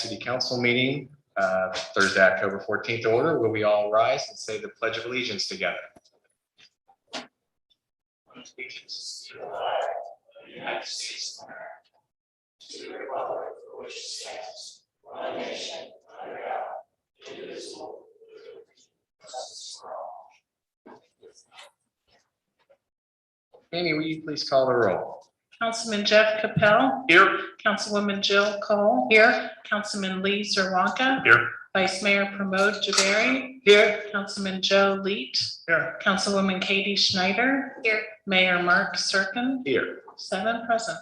City Council meeting, Thursday, October 14th to order. Will we all rise and say the Pledge of Allegiance together? Allegiance to the flag of the United States of America, to the republic for which it stands, one nation, under God, indivisible, with justice for all. Amy, will you please call the roll? Councilman Jeff Capel. Here. Councilwoman Jill Cole. Here. Councilman Lee Zerwanka. Here. Vice Mayor Pramod Jhaveri. Here. Councilman Joe Leet. Here. Councilwoman Katie Schneider. Here. Mayor Mark Serkin. Here. 7 present.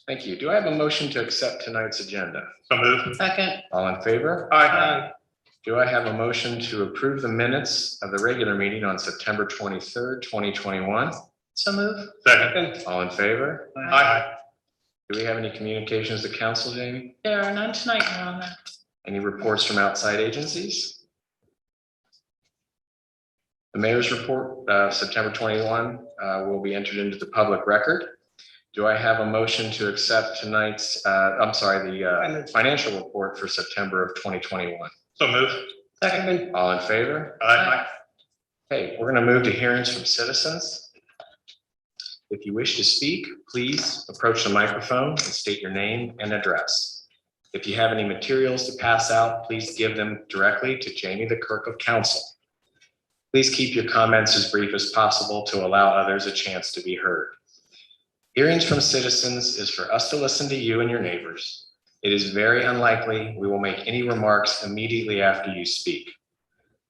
Thank you. Do I have a motion to accept tonight's agenda? So moved. Second. All in favor? Aye. Do I have a motion to approve the minutes of the regular meeting on September 23rd, 2021? So move. Second. All in favor? Aye. Do we have any communications to council, Jamie? There are none tonight, Your Honor. Any reports from outside agencies? The mayor's report, September 21, will be entered into the public record. Do I have a motion to accept tonight's, the financial report for September of 2021? So moved. Second. All in favor? Aye. Okay, we're going to move to hearings from citizens. If you wish to speak, please approach the microphone and state your name and address. If you have any materials to pass out, please give them directly to Jamie, the clerk of council. Please keep your comments as brief as possible to allow others a chance to be heard. Hearings from citizens is for us to listen to you and your neighbors. It is very unlikely we will make any remarks immediately after you speak.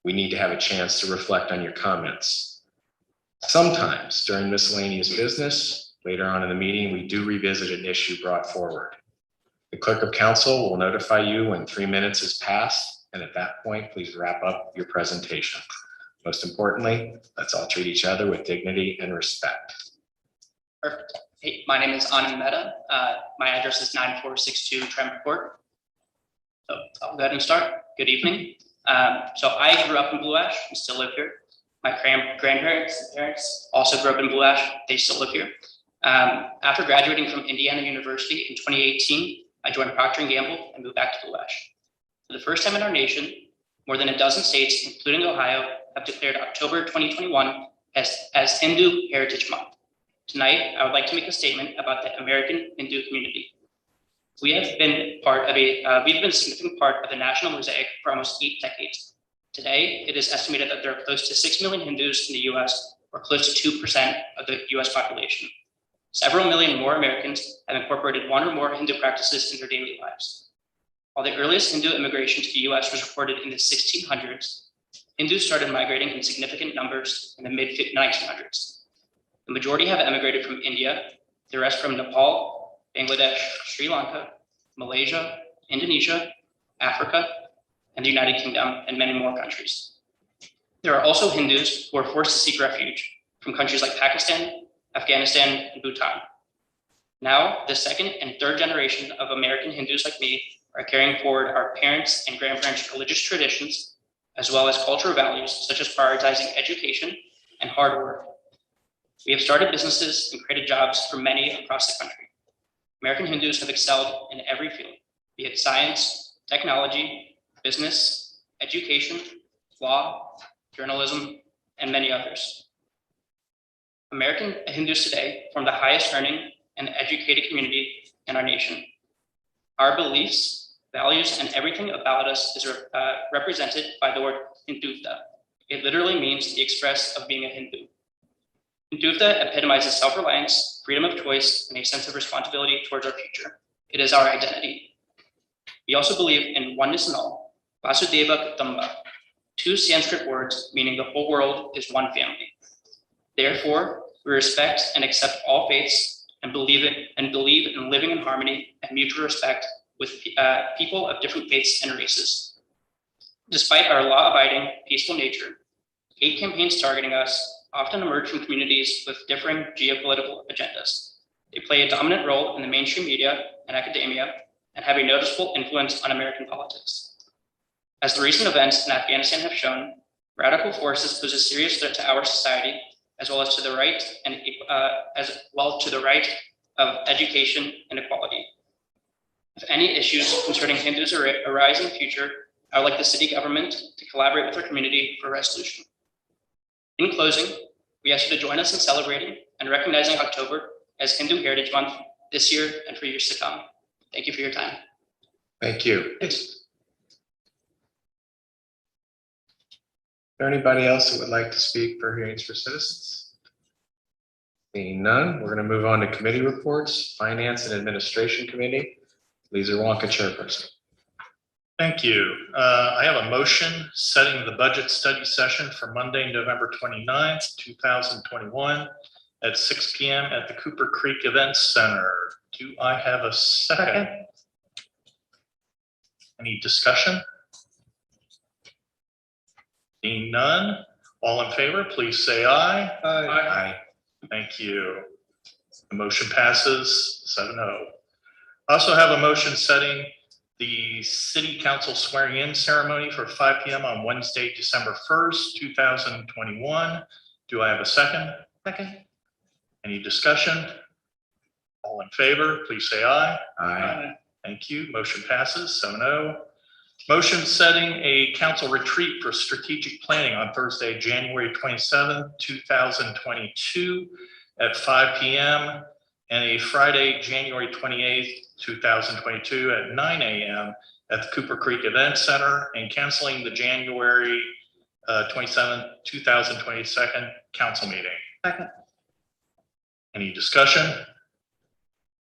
We need to have a chance to reflect on your comments. Sometimes during miscellaneous business, later on in the meeting, we do revisit an issue brought forward. The clerk of council will notify you when 3 minutes has passed, and at that point, please wrap up your presentation. Most importantly, let's all treat each other with dignity and respect. Perfect. Hey, my name is Anand Mehta. My address is 9462 Tremont Court. So I'll go ahead and start. Good evening. So I grew up in Blue Ash and still live here. My grandparents and parents also grew up in Blue Ash. They still live here. After graduating from Indiana University in 2018, I joined Procter & Gamble and moved back to Blue Ash. For the first time in our nation, more than a dozen states, including Ohio, have declared October 2021 as Hindu Heritage Month. Tonight, I would like to make a statement about the American Hindu community. We've been a significant part of the national mosaic for almost 8 decades. Today, it is estimated that there are close to 6 million Hindus in the US, or close to 2% of the US population. Several million more Americans have incorporated one or more Hindu practices in their daily lives. While the earliest Hindu immigration to the US was recorded in the 1600s, Hindus started migrating in significant numbers in the mid-1900s. The majority have emigrated from India, the rest from Nepal, Bangladesh, Sri Lanka, Malaysia, Indonesia, Africa, and the United Kingdom, and many more countries. There are also Hindus who are forced to seek refuge from countries like Pakistan, Afghanistan, and Bhutan. Now, the second and third generation of American Hindus like me are carrying forward our parents' and grandparents' religious traditions, as well as cultural values such as prioritizing education and hard work. We have started businesses and created jobs for many across the country. American Hindus have excelled in every field, be it science, technology, business, education, law, journalism, and many others. American Hindus today form the highest earning and educated community in our nation. Our beliefs, values, and everything about us is represented by the word Hindutva. It literally means the express of being a Hindu. Hindutva epitomizes self-reliance, freedom of choice, and a sense of responsibility towards our future. It is our identity. We also believe in oneness in all, Vasudeva Kutumba, 2 Sanskrit words meaning the whole world is one family. Therefore, we respect and accept all faiths and believe in living in harmony and mutual respect with people of different faiths and races. Despite our law-abiding, peaceful nature, hate campaigns targeting us often emerge from communities with differing geopolitical agendas. They play a dominant role in the mainstream media and academia and have a noticeable influence on American politics. As the recent events in Afghanistan have shown, radical forces pose a serious threat to our society, as well as to the right of education and equality. If any issues concerning Hindus arise in the future, I would like the city government to collaborate with our community for resolution. In closing, we ask you to join us in celebrating and recognizing October as Hindu Heritage Month this year and for years to come. Thank you for your time. Thank you. Is there anybody else that would like to speak for Hearings for Citizens? Seeing none, we're going to move on to committee reports. Finance and Administration Committee. Lisa Wonka, chairperson. Thank you. I have a motion setting the budget study session for Monday, November 29th, 2021 at 6 p.m. at the Cooper Creek Events Center. Do I have a second? Any discussion? Seeing none, all in favor, please say aye. Aye. Thank you. The motion passes 7-0. I also have a motion setting the city council swearing in ceremony for 5 p.m. on Wednesday, December 1st, 2021. Do I have a second? Second. Any discussion? All in favor, please say aye. Aye. Thank you. Motion passes 7-0. Motion setting a council retreat for strategic planning on Thursday, January 27th, 2022 at 5 p.m. and a Friday, January 28th, 2022 at 9 a.m. at the Cooper Creek Event Center, and canceling the January 27th, 2022 council meeting. Second. Any discussion?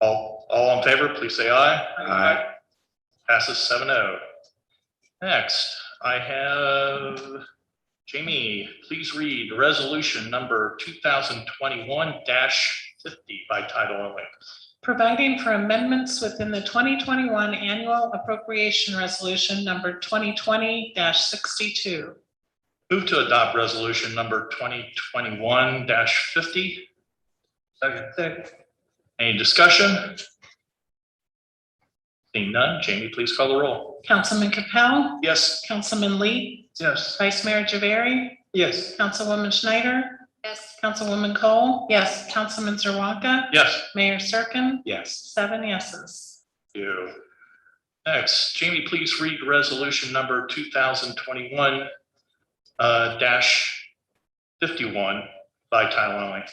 All in favor, please say aye. Aye. Passes 7-0. Next, I have Jamie, please read resolution number 2021-50 by title only. Providing for amendments within the 2021 annual appropriation resolution number 2020-62. Move to adopt resolution number 2021-50. Second. Any discussion? Seeing none, Jamie, please call the roll. Councilman Capell, Yes. Councilman Lee, Yes. Vice Mayor Javari, Yes. Councilwoman Schneider, Yes. Councilwoman Cole, yes, Councilman Zerwanka, Yes. Mayor Serkin, Yes. 7 yeses. Thank you. Next, Jamie, please read resolution number 2021 -51 by title only.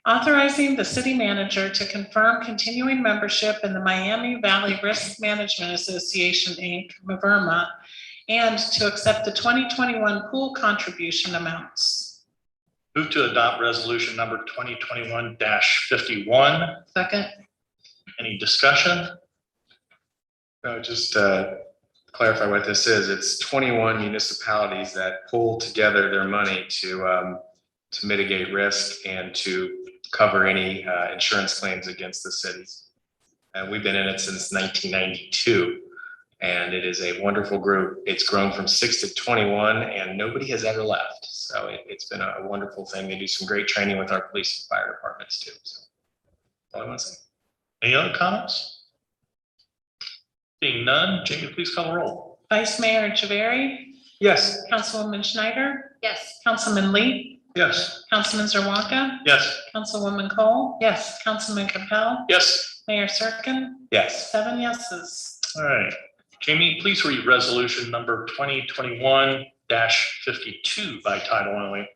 Authorizing the city manager to confirm continuing membership in the Miami Valley Risk Management Association, Inc., MVRMA, and to accept the 2021 pool contribution amounts. Move to adopt resolution number 2021-51. Second. Any discussion? No, just clarify what this is. It's 21 municipalities that pool together their money to mitigate risk and to cover any insurance claims against the cities. And we've been in it since 1992, and it is a wonderful group. It's grown from 6 to 21, and nobody has ever left. So it's been a wonderful thing. They do some great training with our police and fire departments too. So that's all I want to say. Any other comments? Seeing none, Jamie, please call the roll. Vice Mayor Javari, Yes. Councilwoman Schneider, Yes. Councilman Lee, Yes. Councilman Zerwanka, Yes. Councilwoman Cole, yes, Councilman Capell, Yes. Mayor Serkin, Yes. 7 yeses. All right. Jamie, please read resolution number 2021-52 by title only.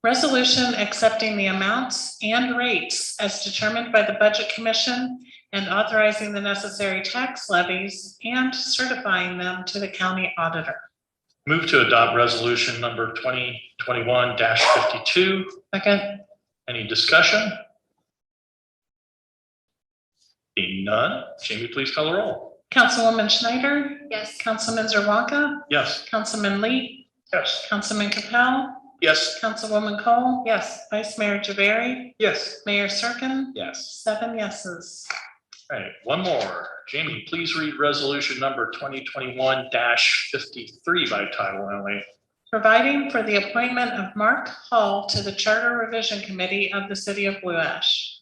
Resolution accepting the amounts and rates as determined by the Budget Commission and authorizing the necessary tax levies and certifying them to the county auditor. Move to adopt resolution number 2021-52. Second. Any discussion? Seeing none, Jamie, please call the roll. Councilwoman Schneider, Yes. Councilman Zerwanka, Yes. Councilman Lee, Yes. Councilman Capell, Yes. Councilwoman Cole, yes, Vice Mayor Javari, Yes. Mayor Serkin, Yes. 7 yeses. All right, one more. Jamie, please read resolution number 2021-53 by title only. Providing for the appointment of Mark Hall to the Charter Revision Committee of the City of Blue Ash.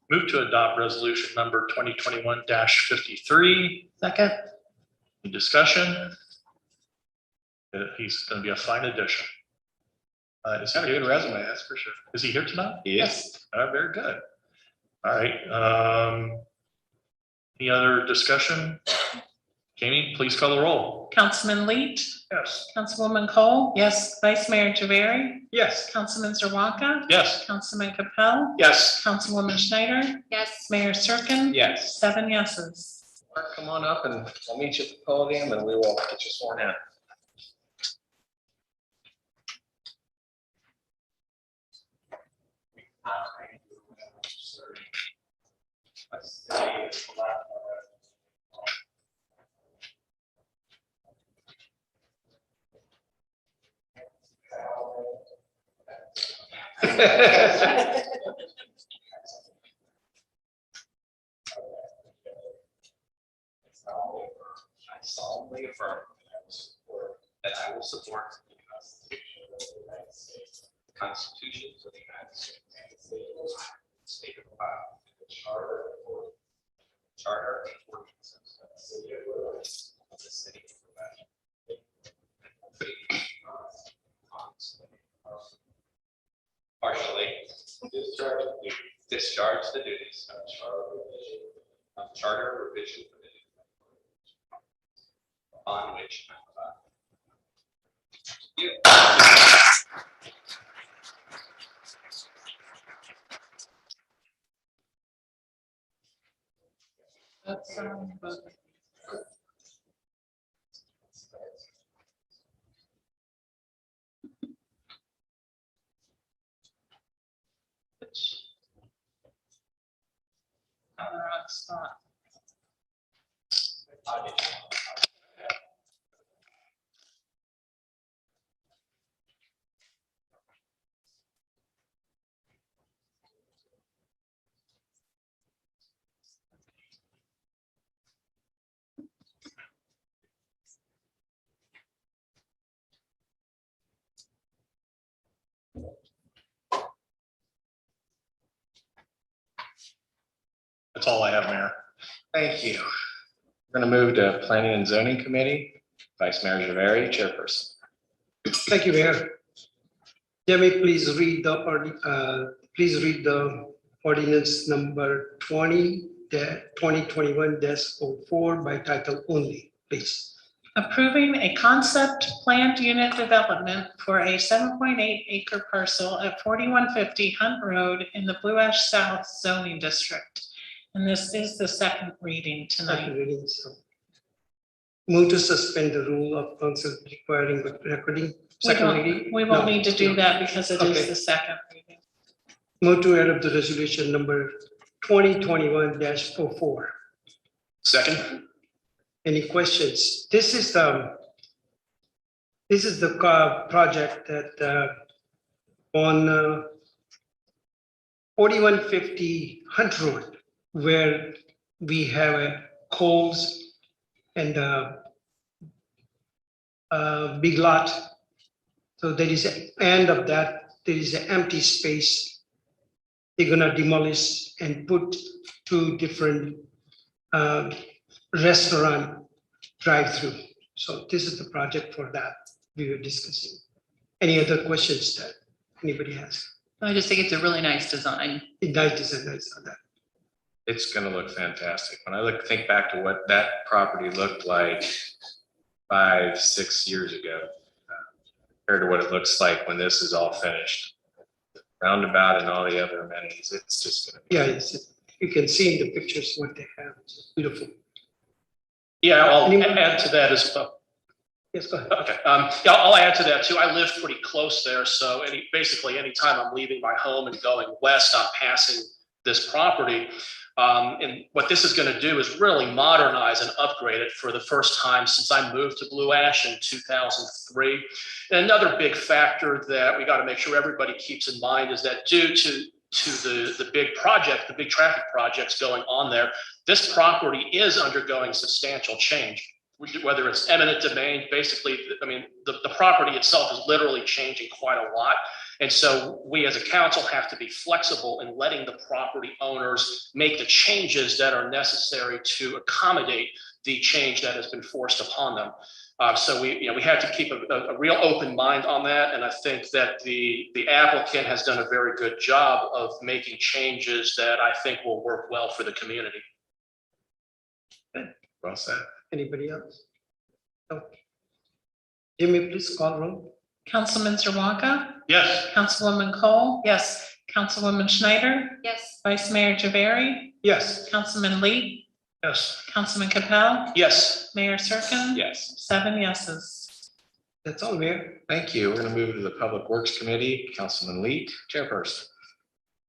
Move to adopt resolution number 2021-53. Second. Any discussion? He's going to be a fine addition. Is he Got a good here? resume, that's for sure. Is he here tonight? Yes. Very good. All right. Any other discussion? Jamie, please call the roll. Councilman Leach, Yes. Councilwoman Cole, yes, Vice Mayor Javari, Yes. Councilman Zerwanka, Yes. Councilman Capell, Yes. Councilwoman Schneider, Yes. Mayor Serkin. Yes. 7 yeses. Mark, come on up and I'll meet you at the podium and we will get you sworn in. I solemnly affirm that I will support the Constitution of the United States, the constitutions of the United States, and the state of Ohio, and the charter and ordinances of the city of Blue Ash, partially discharge the duties of charter revision committee on which I'm about. That's, on the wrong spot. That's all I have, Mayor. Thank you. We're going to move to Planning and Zoning Committee. Vice Mayor Javari, chairperson. Thank you, Mayor. Jamie, please read the ordinance number 2021-04 by title only, please. Approving a concept planned unit development for a 7.8 acre parcel at 4150 Hunt Road in the Blue Ash South zoning district. And this is the second reading Second tonight. reading, so. Move to suspend the rule of council requiring recording. Second reading. We won't No. need to do that because it is Okay. the second reading. Move to adopt the resolution number 2021-04. Second. Any questions? This is the project that on 4150 Hunt Road, where we have a Coles and a big lot. So there is an end of that, there is an empty space. They're gonna demolish and put two different restaurant drive-through. So this is the project for that we were discussing. Any other questions that anybody has? I just think it's a really nice design. That is a nice on that. It's going to look fantastic. When I think back to what that property looked like 5-6 years ago, compared to what it looks like when this is all finished, roundabout and all the other amenities, it's just going to be. Yeah, you can see in the pictures what they have. It's beautiful. Yeah, I'll Anyone? add to that as well. Yes, go ahead. Okay, yeah, I'll add to that too. I live pretty close there, so basically anytime I'm leaving my home and going west, I'm passing this property. And what this is going to do is really modernize and upgrade it for the first time since I moved to Blue Ash in 2003. And another big factor that we got to make sure everybody keeps in mind is that due to the big project, the big traffic projects going on there, this property is undergoing substantial change. Whether it's eminent domain, basically, I mean, the property itself is literally changing quite a lot. And so we as a council have to be flexible in letting the property owners make the changes that are necessary to accommodate the change that has been forced upon them. So we have to keep a real open mind on that. And I think that the applicant has done a very good job of making changes that I think will work well for the community. Well said. Anybody else? No. Jimmy, please call roll. Councilman Zerwanka, Yes. Councilwoman Cole. Yes. Councilwoman Schneider, Yes. Vice Mayor Javari, Yes. Councilman Lee, Yes. Councilman Capell, Yes. Mayor Serkin. Yes. 7 yeses. That's all, Mayor. Thank you. We're going to move to the Public Works Committee. Councilman Leet, chairperson.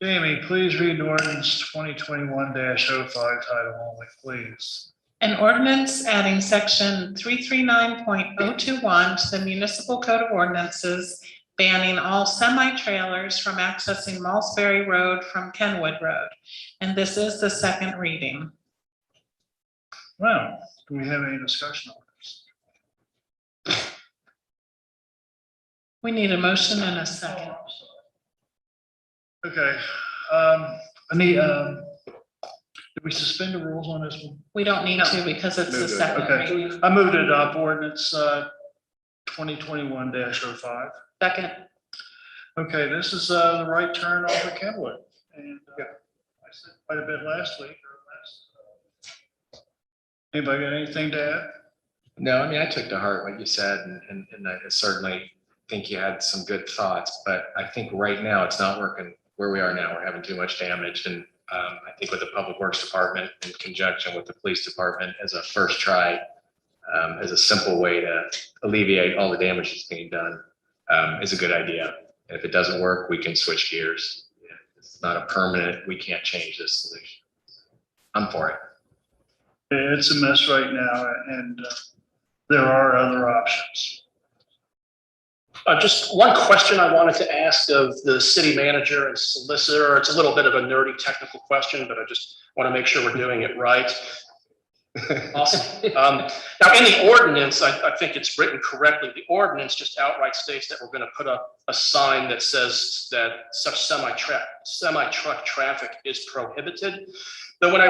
Jamie, please read ordinance 2021-05 title only, please. An ordinance adding section 339.021 to the municipal code of ordinances banning all semi-trailers from accessing Malsbury Road from Kenwood Road. And this is the second reading. Well, do we have any discussion on this? We need a motion and a second. Okay, did we suspend the rules on this one? We don't need to because it's the Move it. second Okay. reading. I moved to adopt ordinance 2021-05. Second. Okay, this is the right turn off of Kenwood. And I said quite a bit last week. Anybody got anything to add? No, I mean, I took to heart what you said, and I certainly think you had some good thoughts, but I think right now it's not working where we are now. We're having too much damage, and I think with the Public Works Department in conjunction with the Police Department as a first try, as a simple way to alleviate all the damage that's being done, is a good idea. And if it doesn't work, we can switch gears. It's not a permanent, we can't change this solution. I'm for it. It's a mess right now, and there are other options. Just one question I wanted to ask of the city manager and solicitor. It's a little bit of a nerdy technical question, but I just want to make sure we're doing it right. Awesome. Now, in the ordinance, I think it's written correctly. The ordinance just outright states that we're going to put up a sign that says that such semi-truck traffic is prohibited. But when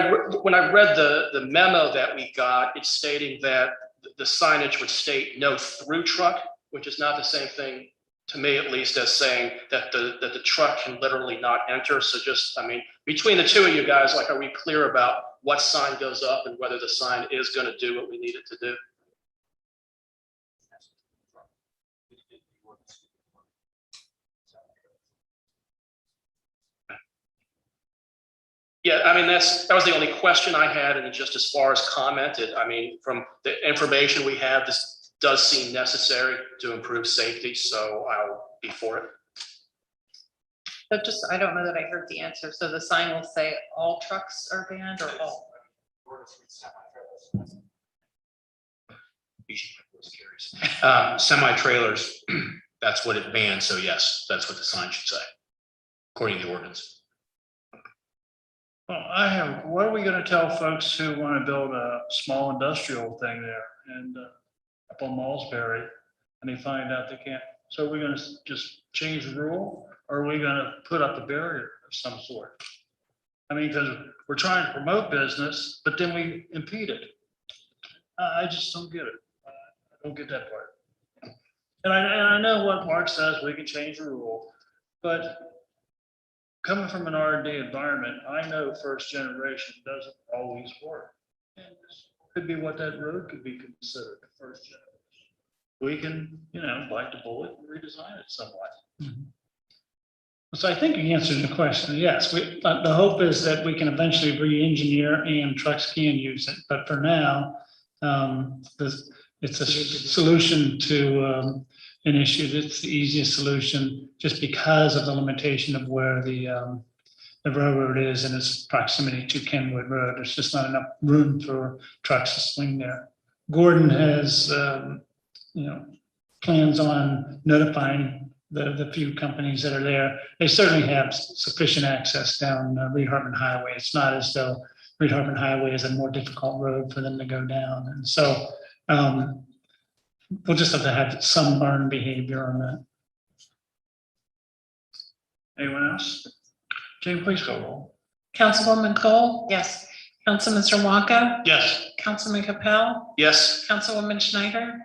I read the memo that we got, it's stating that the signage would state no through truck, which is not the same thing, to me at least, as saying that the truck can literally not enter. So just, I mean, between the two of you guys, like, are we clear about what sign goes up and whether the sign is going to do what we need it to do? Yeah, I mean, that was the only question I had, and just as far as commented, I mean, from the information we have, this does seem necessary to improve safety, so I'll be for it. So just, I don't know that I heard the answer. So the sign will say all trucks are banned or all? Semi-trailers, that's what it bans, so yes, that's what the sign should say, according to the ordinance. Well, what are we gonna tell folks who wanna build a small industrial thing there and up on Malsbury, and they find out they can't? So are we gonna just change the rule, or are we gonna put up a barrier of some sort? I mean, because we're trying to promote business, but then we impede it. I just don't get it. I don't get that part. And I know what Mark says, we can change the rule, but coming from an R&D environment, I know first generation doesn't always work. And this could be what that road could be considered, first generation. We can, bite the bullet and redesign it somewhat. So I think you answered the question. Yes, the hope is that we can eventually re-engineer and trucks can use it. But for now, it's a solution to an issue. It's the easiest solution just because of the limitation of where the railroad is and its proximity to Kenwood Road. There's just not enough room for trucks to swing there. Gordon has, plans on notifying the few companies that are there. They certainly have sufficient access down Reed Hartman Highway. It's not as though Reed Hartman Highway is a more difficult road for them to go down. And so we'll just have to have some learned behavior on that. Anyone else? Jane, please go roll. Councilwoman Cole, Yes. Councilman Zerwanka, Yes. Councilman Capell, Yes. Councilwoman Schneider,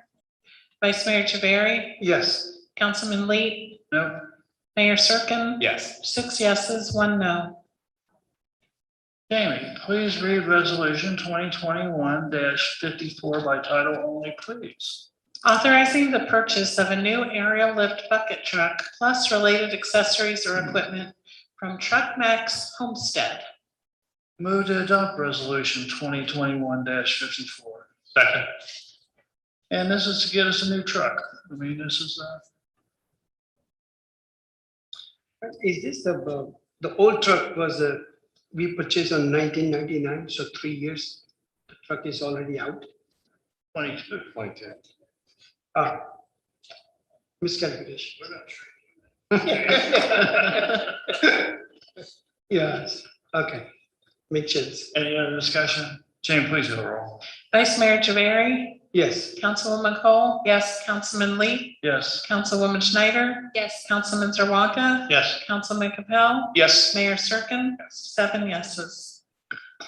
Vice Mayor Javari, Yes. Councilman Lee, No? Mayor Serkin. Yes. 6 yeses, 1 no. Jamie, please read resolution 2021-54 by title only, please. Authorizing the purchase of a new aerial lift bucket truck plus related accessories or equipment from Truck Max Homestead. Move to adopt resolution 2021-54. Second. And this is to get us a new truck. I mean, this is, Is this the old truck was, we purchased on 1999, so 3 years. The truck is already out. 22. 22. Ah, miscalculation. Yes, okay, makes sense. Any other discussion? Jamie, please go roll. Vice Mayor Javari, Yes, Councilwoman Cole, yes, Councilman Lee, Yes. Councilwoman Schneider, Yes. Councilman Zerwanka, Yes. Councilman Capell, Yes. Mayor Serkin, 7 yeses.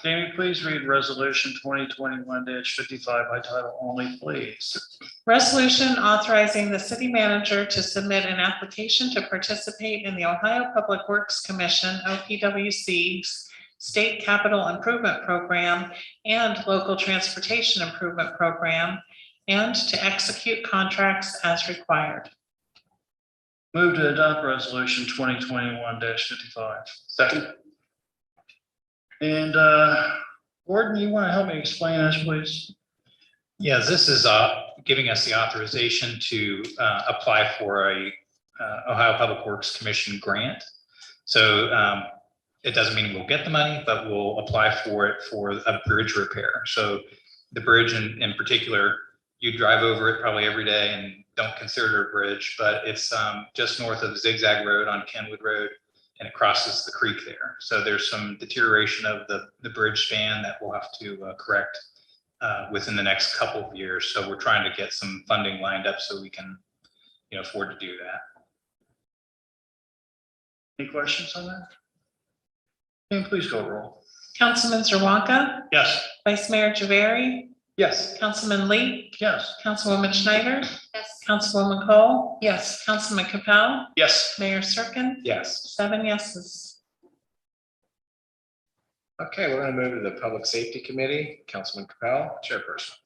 Jamie, please read resolution 2021-55 by title only, please. Resolution authorizing the city manager to submit an application to participate in the Ohio Public Works Commission, OPWC's State Capital Improvement Program and Local Transportation Improvement Program, and to execute contracts as required. Move to adopt resolution 2021-55. Second. And Gordon, you want to help me explain this, please? Yeah, this is giving us the authorization to apply for a Ohio Public Works Commission grant. So it doesn't mean we'll get the money, but we'll apply for it for a bridge repair. So the bridge in particular, you drive over it probably every day and don't consider it a bridge, but it's just north of Zigzag Road on Kenwood Road, and it crosses the creek there. So there's some deterioration of the bridge span that we'll have to correct within the next couple of years. So we're trying to get some funding lined up so we can, afford to do that. Any questions on that? Jamie, please go roll. Councilman Zerwanka, Yes. Vice Mayor Javari, yes, Councilman Lee, Yes. Councilwoman Schneider, Yes. Councilwoman Cole, yes, Councilman Capell, Yes. Mayor Serkin, Yes. 7 yeses. Okay, we're going to move to the Public Safety Committee. Councilman Capell, chairperson.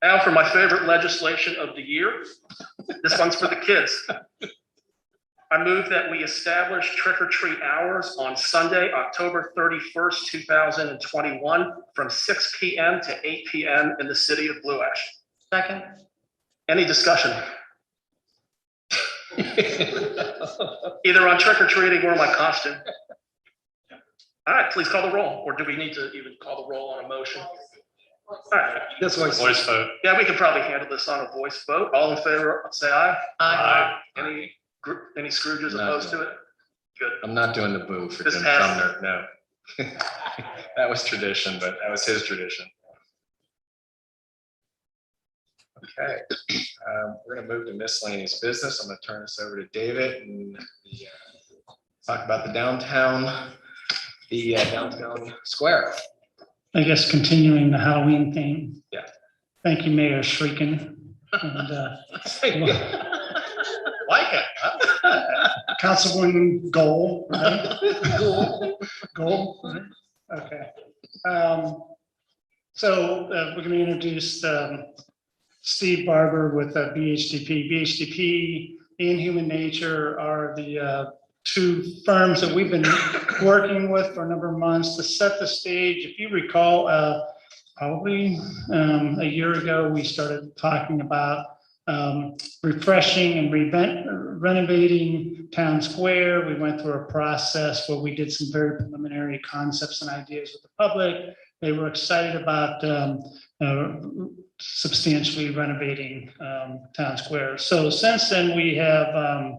Now for my favorite legislation of the year. This one's for the kids. I move that we establish trick or treat hours on Sunday, October 31st, 2021, from 6 p.m. to 8 p.m. in the city of Blue Ash. Second. Any discussion? Either on trick or treating or my costume. All right, please call the roll. Or do we need to even call the roll on a motion? All right. that's why. Voice vote. Yeah, we can probably handle this on a voice vote. All in favor, say aye. Aye. Any Scrooges opposed to it? Good. I'm not doing the boo for This Jim passed. Sumner, no. That was tradition, but that was his tradition. Okay, we're gonna move to miscellaneous business. I'm gonna turn this over to David and talk about the downtown square. I guess continuing the Halloween theme. Yeah. Thank you, Mayor Schrecken. And Like it. Councilwoman Goal, right? Goal, right? Okay. So we're going to introduce Steve Barber with BHDP. BHDP and Human Nature are the two firms that we've been working with for a number of months to set the stage. If you recall, probably a year ago, we started talking about refreshing and renovating Town Square. We went through a process where we did some very preliminary concepts and ideas with the public. They were excited about substantially renovating Town Square. So since then, we have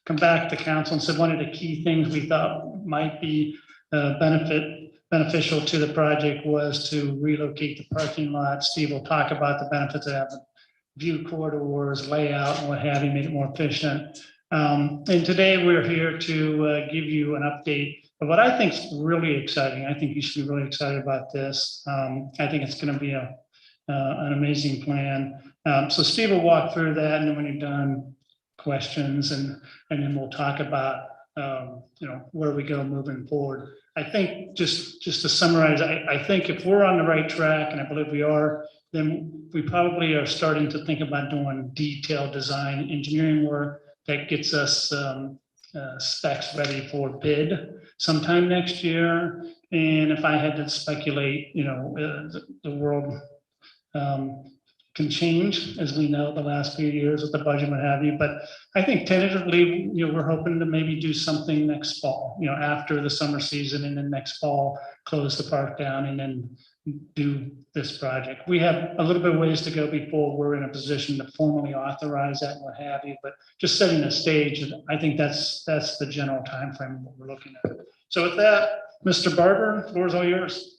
come back to council and said one of the key things we thought might be beneficial to the project was to relocate the parking lot. Steve will talk about the benefits of having view corridors, layout, and what have you, make it more efficient. And today we're here to give you an update of what I think is really exciting. I think you should be really excited about this. I think it's going to be an amazing plan. So Steve will walk through that, and then when you're done, questions, and then we'll talk about where we go moving forward. I think just to summarize, I think if we're on the right track, and I believe we are, then we probably are starting to think about doing detailed design engineering work that gets us specs ready for bid sometime next year. And if I had to speculate, the world can change, as we know, the last few years with the budget, what have you. But I think tentatively, we're hoping to maybe do something next fall, after the summer season, and then next fall, close the park down and then do this project. We have a little bit of ways to go before we're in a position to formally authorize that and what have you, but just setting the stage, I think that's the general timeframe what we're looking at. So with that, Mr. Barber, the floor is all yours.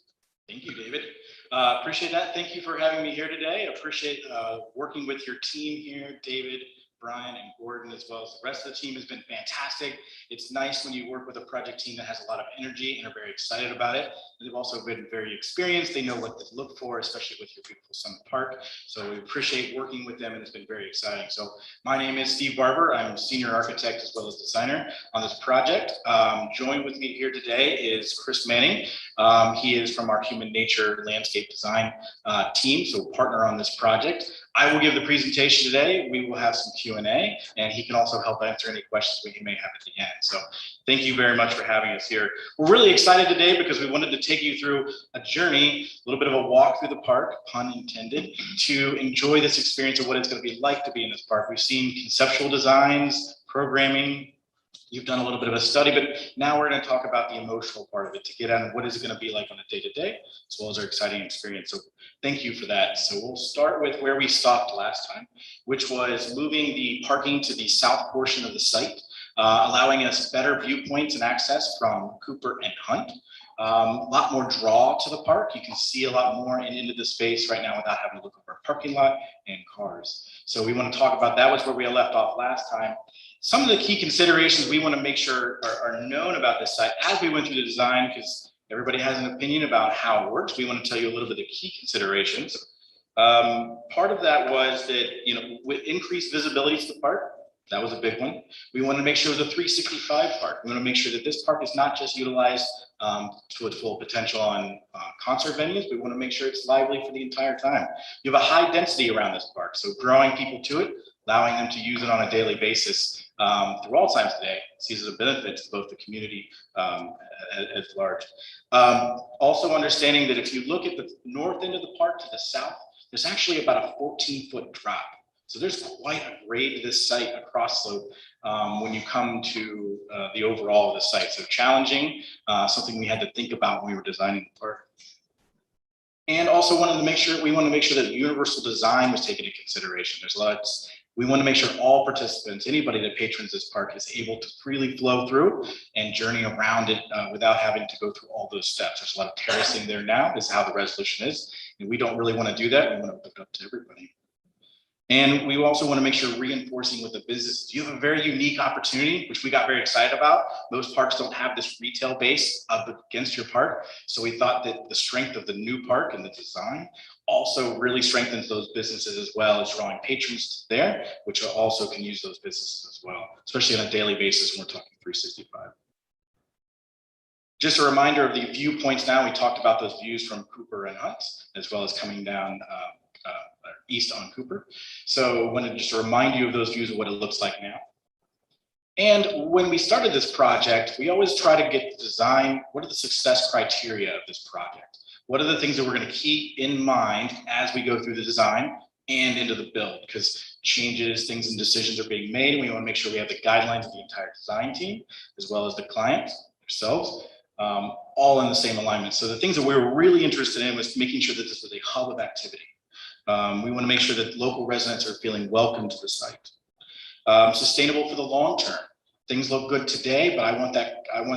Thank you, David. Appreciate that. Thank you for having me here today. I appreciate working with your team here, David, Brian, and Gordon, as well as the rest of the team has been fantastic. It's nice when you work with a project team that has a lot of energy and are very excited about it. They've also been very experienced. They know what to look for, especially with your beautiful Summit Park. So we appreciate working with them, and it's been very exciting. So my name is Steve Barber. I'm senior architect as well as designer on this project. Joined with me here today is Chris Manning. He is from our Human Nature Landscape Design team, so partner on this project. I will give the presentation today. We will have some Q&A, and he can also help answer any questions we may have at the end. So thank you very much for having us here. We're really excited today because we wanted to take you through a journey, a little bit of a walk through the park, pun intended, to enjoy this experience of what it's going to be like to be in this park. We've seen conceptual designs, programming. You've done a little bit of a study, but now we're going to talk about the emotional part of it to get on what is it going to be like on a day-to-day, as well as our exciting experience. So thank you for that. So we'll start with where we stopped last time, which was moving the parking to the south portion of the site, allowing us better viewpoints and access from Cooper and Hunt. A lot more draw to the park. You can see a lot more into the space right now without having to look over a parking lot and cars. So we want to talk about that. Was where we left off last time. Some of the key considerations we want to make sure are known about this site as we went through the design, because everybody has an opinion about how it works. We want to tell you a little bit of key considerations. Part of that was that, with increased visibility to the park, that was a big one. We want to make sure it was a 365 park. We want to make sure that this park is not just utilized to its full potential on concert venues. We want to make sure it's lively for the entire time. You have a high density around this park, so drawing people to it, allowing them to use it on a daily basis through all times of the day, sees as a benefit to both the community at large. Also understanding that if you look at the north end of the park to the south, there's actually about a 14-foot drop. So there's quite a grade to this site, a cross slope, when you come to the overall of the site. So challenging, something we had to think about when we were designing the park. And also we want to make sure that universal design was taken into consideration. We want to make sure all participants, anybody that patrons this park, is able to freely flow through and journey around it without having to go through all those steps. There's a lot of terracing there now, is how the resolution is. And we don't really want to do that. We want to open it up to everybody. And we also want to make sure reinforcing with the business. You have a very unique opportunity, which we got very excited about. Most parks don't have this retail base up against your park. So we thought that the strength of the new park and the design also really strengthens those businesses, as well as drawing patrons there, which also can use those businesses as well, especially on a daily basis when we're talking 365. Just a reminder of the viewpoints now. We talked about those views from Cooper and Hunt, as well as coming down east on Cooper. So I wanted just to remind you of those views of what it looks like now. And when we started this project, we always try to get the design. What are the success criteria of this project? What are the things that we're going to keep in mind as we go through the design and into the build? Because changes, things and decisions are being made. And we want to make sure we have the guidelines of the entire design team, as well as the client themselves, all in the same alignment. So the things that we were really interested in was making sure that this was a hub of activity. We want to make sure that local residents are feeling welcome to the site. Sustainable for the long term. Things look good today, but I want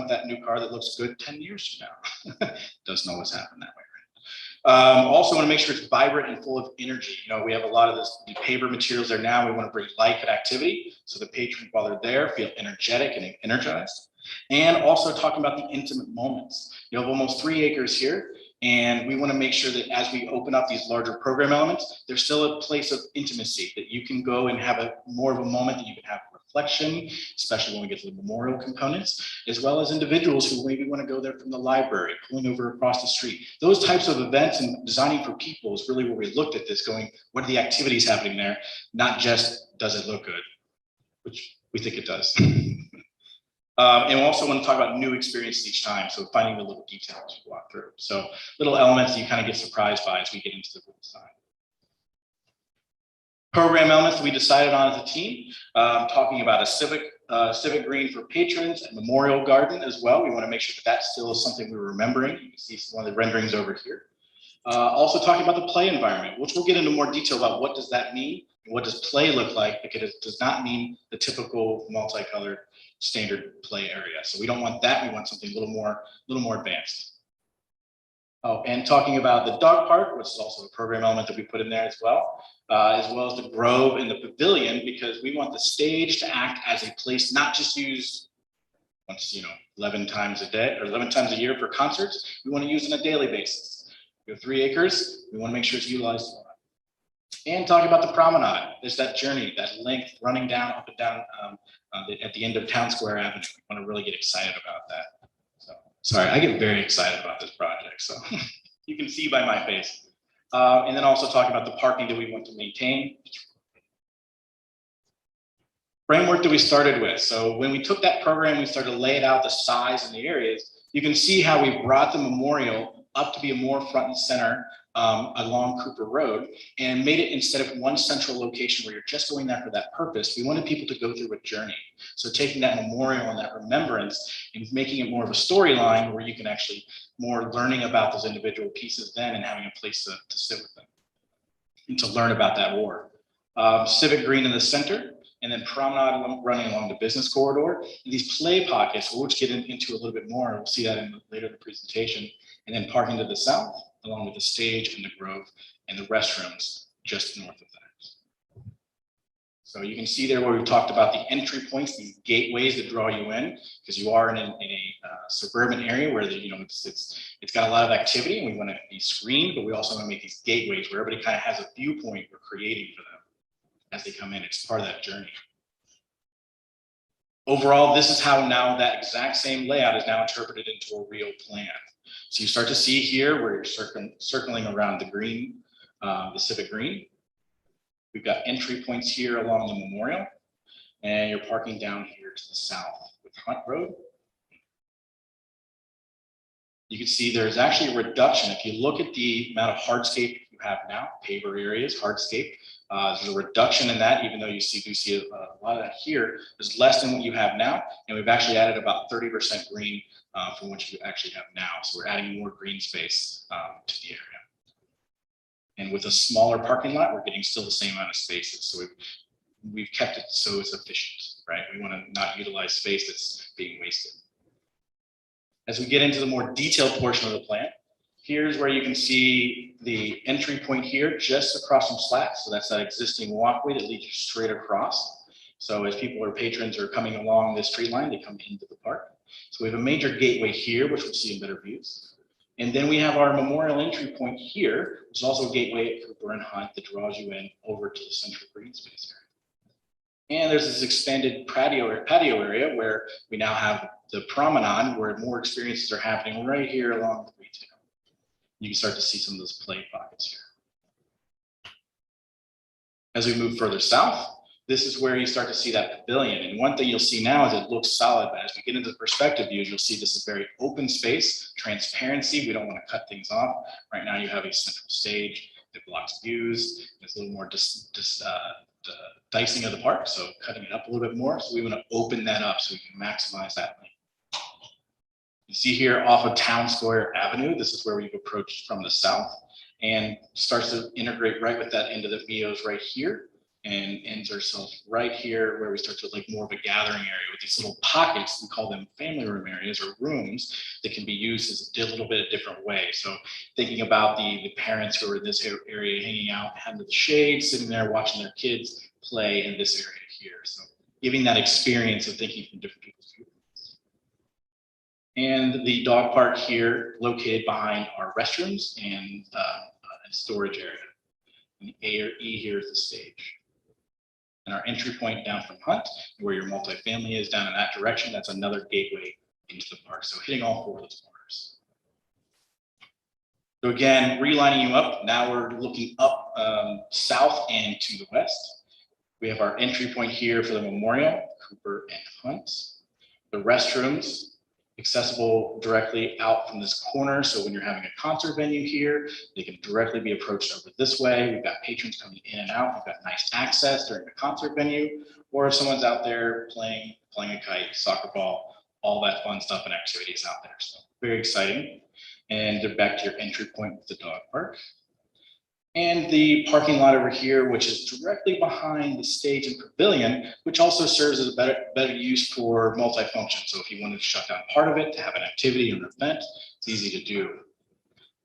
that new car that looks good 10 years from now. Doesn't always happen that way, right? Also want to make sure it's vibrant and full of energy. We have a lot of the paper materials there now. We want to bring life and activity, so the patrons, while they're there, feel energetic and energized. And also talking about the intimate moments. You have almost 3 acres here. And we want to make sure that as we open up these larger program elements, there's still a place of intimacy that you can go and have more of a moment that you can have with reflection, especially when we get to the memorial components, as well as individuals who maybe want to go there from the library, pulling over across the street. Those types of events and designing for people is really where we looked at this going, what are the activities happening there? Not just, does it look good? Which we think it does. And we also want to talk about new experiences each time. So finding the little details we walk through. So little elements you kind of get surprised by as we get into the design. Program elements that we decided on as a team, talking about a civic green for patrons and memorial garden as well. We want to make sure that that still is something we're remembering. You can see one of the renderings over here. Also talking about the play environment, which we'll get into more detail about what does that mean and what does play look like, because it does not mean the typical multicolored standard play area. So we don't want that. We want something a little more advanced. Oh, and talking about the dog park, which is also a program element that we put in there as well as the grove and the pavilion, because we want the stage to act as a place not just used once, 11 times a day or 11 times a year for concerts. We want to use it on a daily basis. We have 3 acres. We want to make sure it's utilized. And talking about the promenade, there's that journey, that length running down up and down at the end of Town Square Avenue. We want to really get excited about that. So, sorry, I get very excited about this project. So you can see by my face. And then also talking about the parking that we want to maintain. Framework that we started with. So when we took that program, we started to lay it out, the size and the areas. You can see how we brought the memorial up to be a more front and center along Cooper Road, and made it, instead of one central location where you're just going there for that purpose, we wanted people to go through a journey. So taking that memorial and that remembrance and making it more of a storyline where you can actually more learning about those individual pieces then and having a place to sit with them and to learn about that war. Civic green in the center, and then promenade running along the business corridor. And these play pockets, we'll just get into a little bit more. We'll see that later in the presentation. And then parking to the south, along with the stage and the grove and the restrooms just north of that. So you can see there where we've talked about the entry points, these gateways that draw you in, because you are in a suburban area where it's got a lot of activity, and we want to be screened, but we also want to make these gateways where everybody kind of has a viewpoint we're creating for them as they come in. It's part of that journey. Overall, this is how now that exact same layout is now interpreted into a real plan. So you start to see here where you're circling around the green, the civic green. We've got entry points here along the memorial, and you're parking down here to the south with Hunt Road. You can see there's actually a reduction. If you look at the amount of hardscape you have now, paver areas, hardscape, there's a reduction in that, even though you do see a lot of that here. There's less than what you have now, and we've actually added about 30% green from what you actually have now. So we're adding more green space to the area. And with a smaller parking lot, we're getting still the same amount of spaces. So we've kept it so it's efficient, right? We want to not utilize space that's being wasted. As we get into the more detailed portion of the plan, here's where you can see the entry point here, just across from slats. So that's that existing walkway that leads you straight across. So as people or patrons are coming along this street line, they come into the park. So we have a major gateway here, which we'll see in better views. And then we have our memorial entry point here, which is also a gateway at Cooper and Hunt that draws you in over to the central green space area. And there's this expanded patio area where we now have the promenade, where more experiences are happening right here along the retail. You can start to see some of those play pockets here. As we move further south, this is where you start to see that pavilion. And one thing you'll see now is it looks solid, but as we get into the perspective views, you'll see this is very open space, transparency. We don't want to cut things off. Right now you have a central stage that blocks views. There's a little more dicing of the park, so cutting it up a little bit more. So we want to open that up so we can maximize that lane. You see here off of Town Square Avenue, this is where we've approached from the south and starts to integrate right with that end of the Mios right here, and ends ourselves right here where we start to like more of a gathering area with these little pockets. We call them family room areas or rooms that can be used as a little bit of different way. So thinking about the parents who are in this area hanging out under the shade, sitting there watching their kids play in this area here. So giving that experience of thinking from different people's viewpoints. And the dog park here located behind our restrooms and storage area. And the A or E here is the stage. And our entry point down from Hunt, where your multifamily is down in that direction, that's another gateway into the park. So hitting all 4 of those corners. So again, relining you up. Now we're looking up south and to the west. We have our entry point here for the Memorial, Cooper and Hunt. The restrooms accessible directly out from this corner. So when you're having a concert venue here, they can directly be approached over this way. We've got patrons coming in and out. We've got nice access during the concert venue, or if someone's out there playing a kite, soccer ball, all that fun stuff and activities out there. So very exciting. And they're back to your entry point with the dog park. And the parking lot over here, which is directly behind the stage and pavilion, which also serves as a better use for multifunction. So if you wanted to shut down part of it to have an activity or an event, it's easy to do.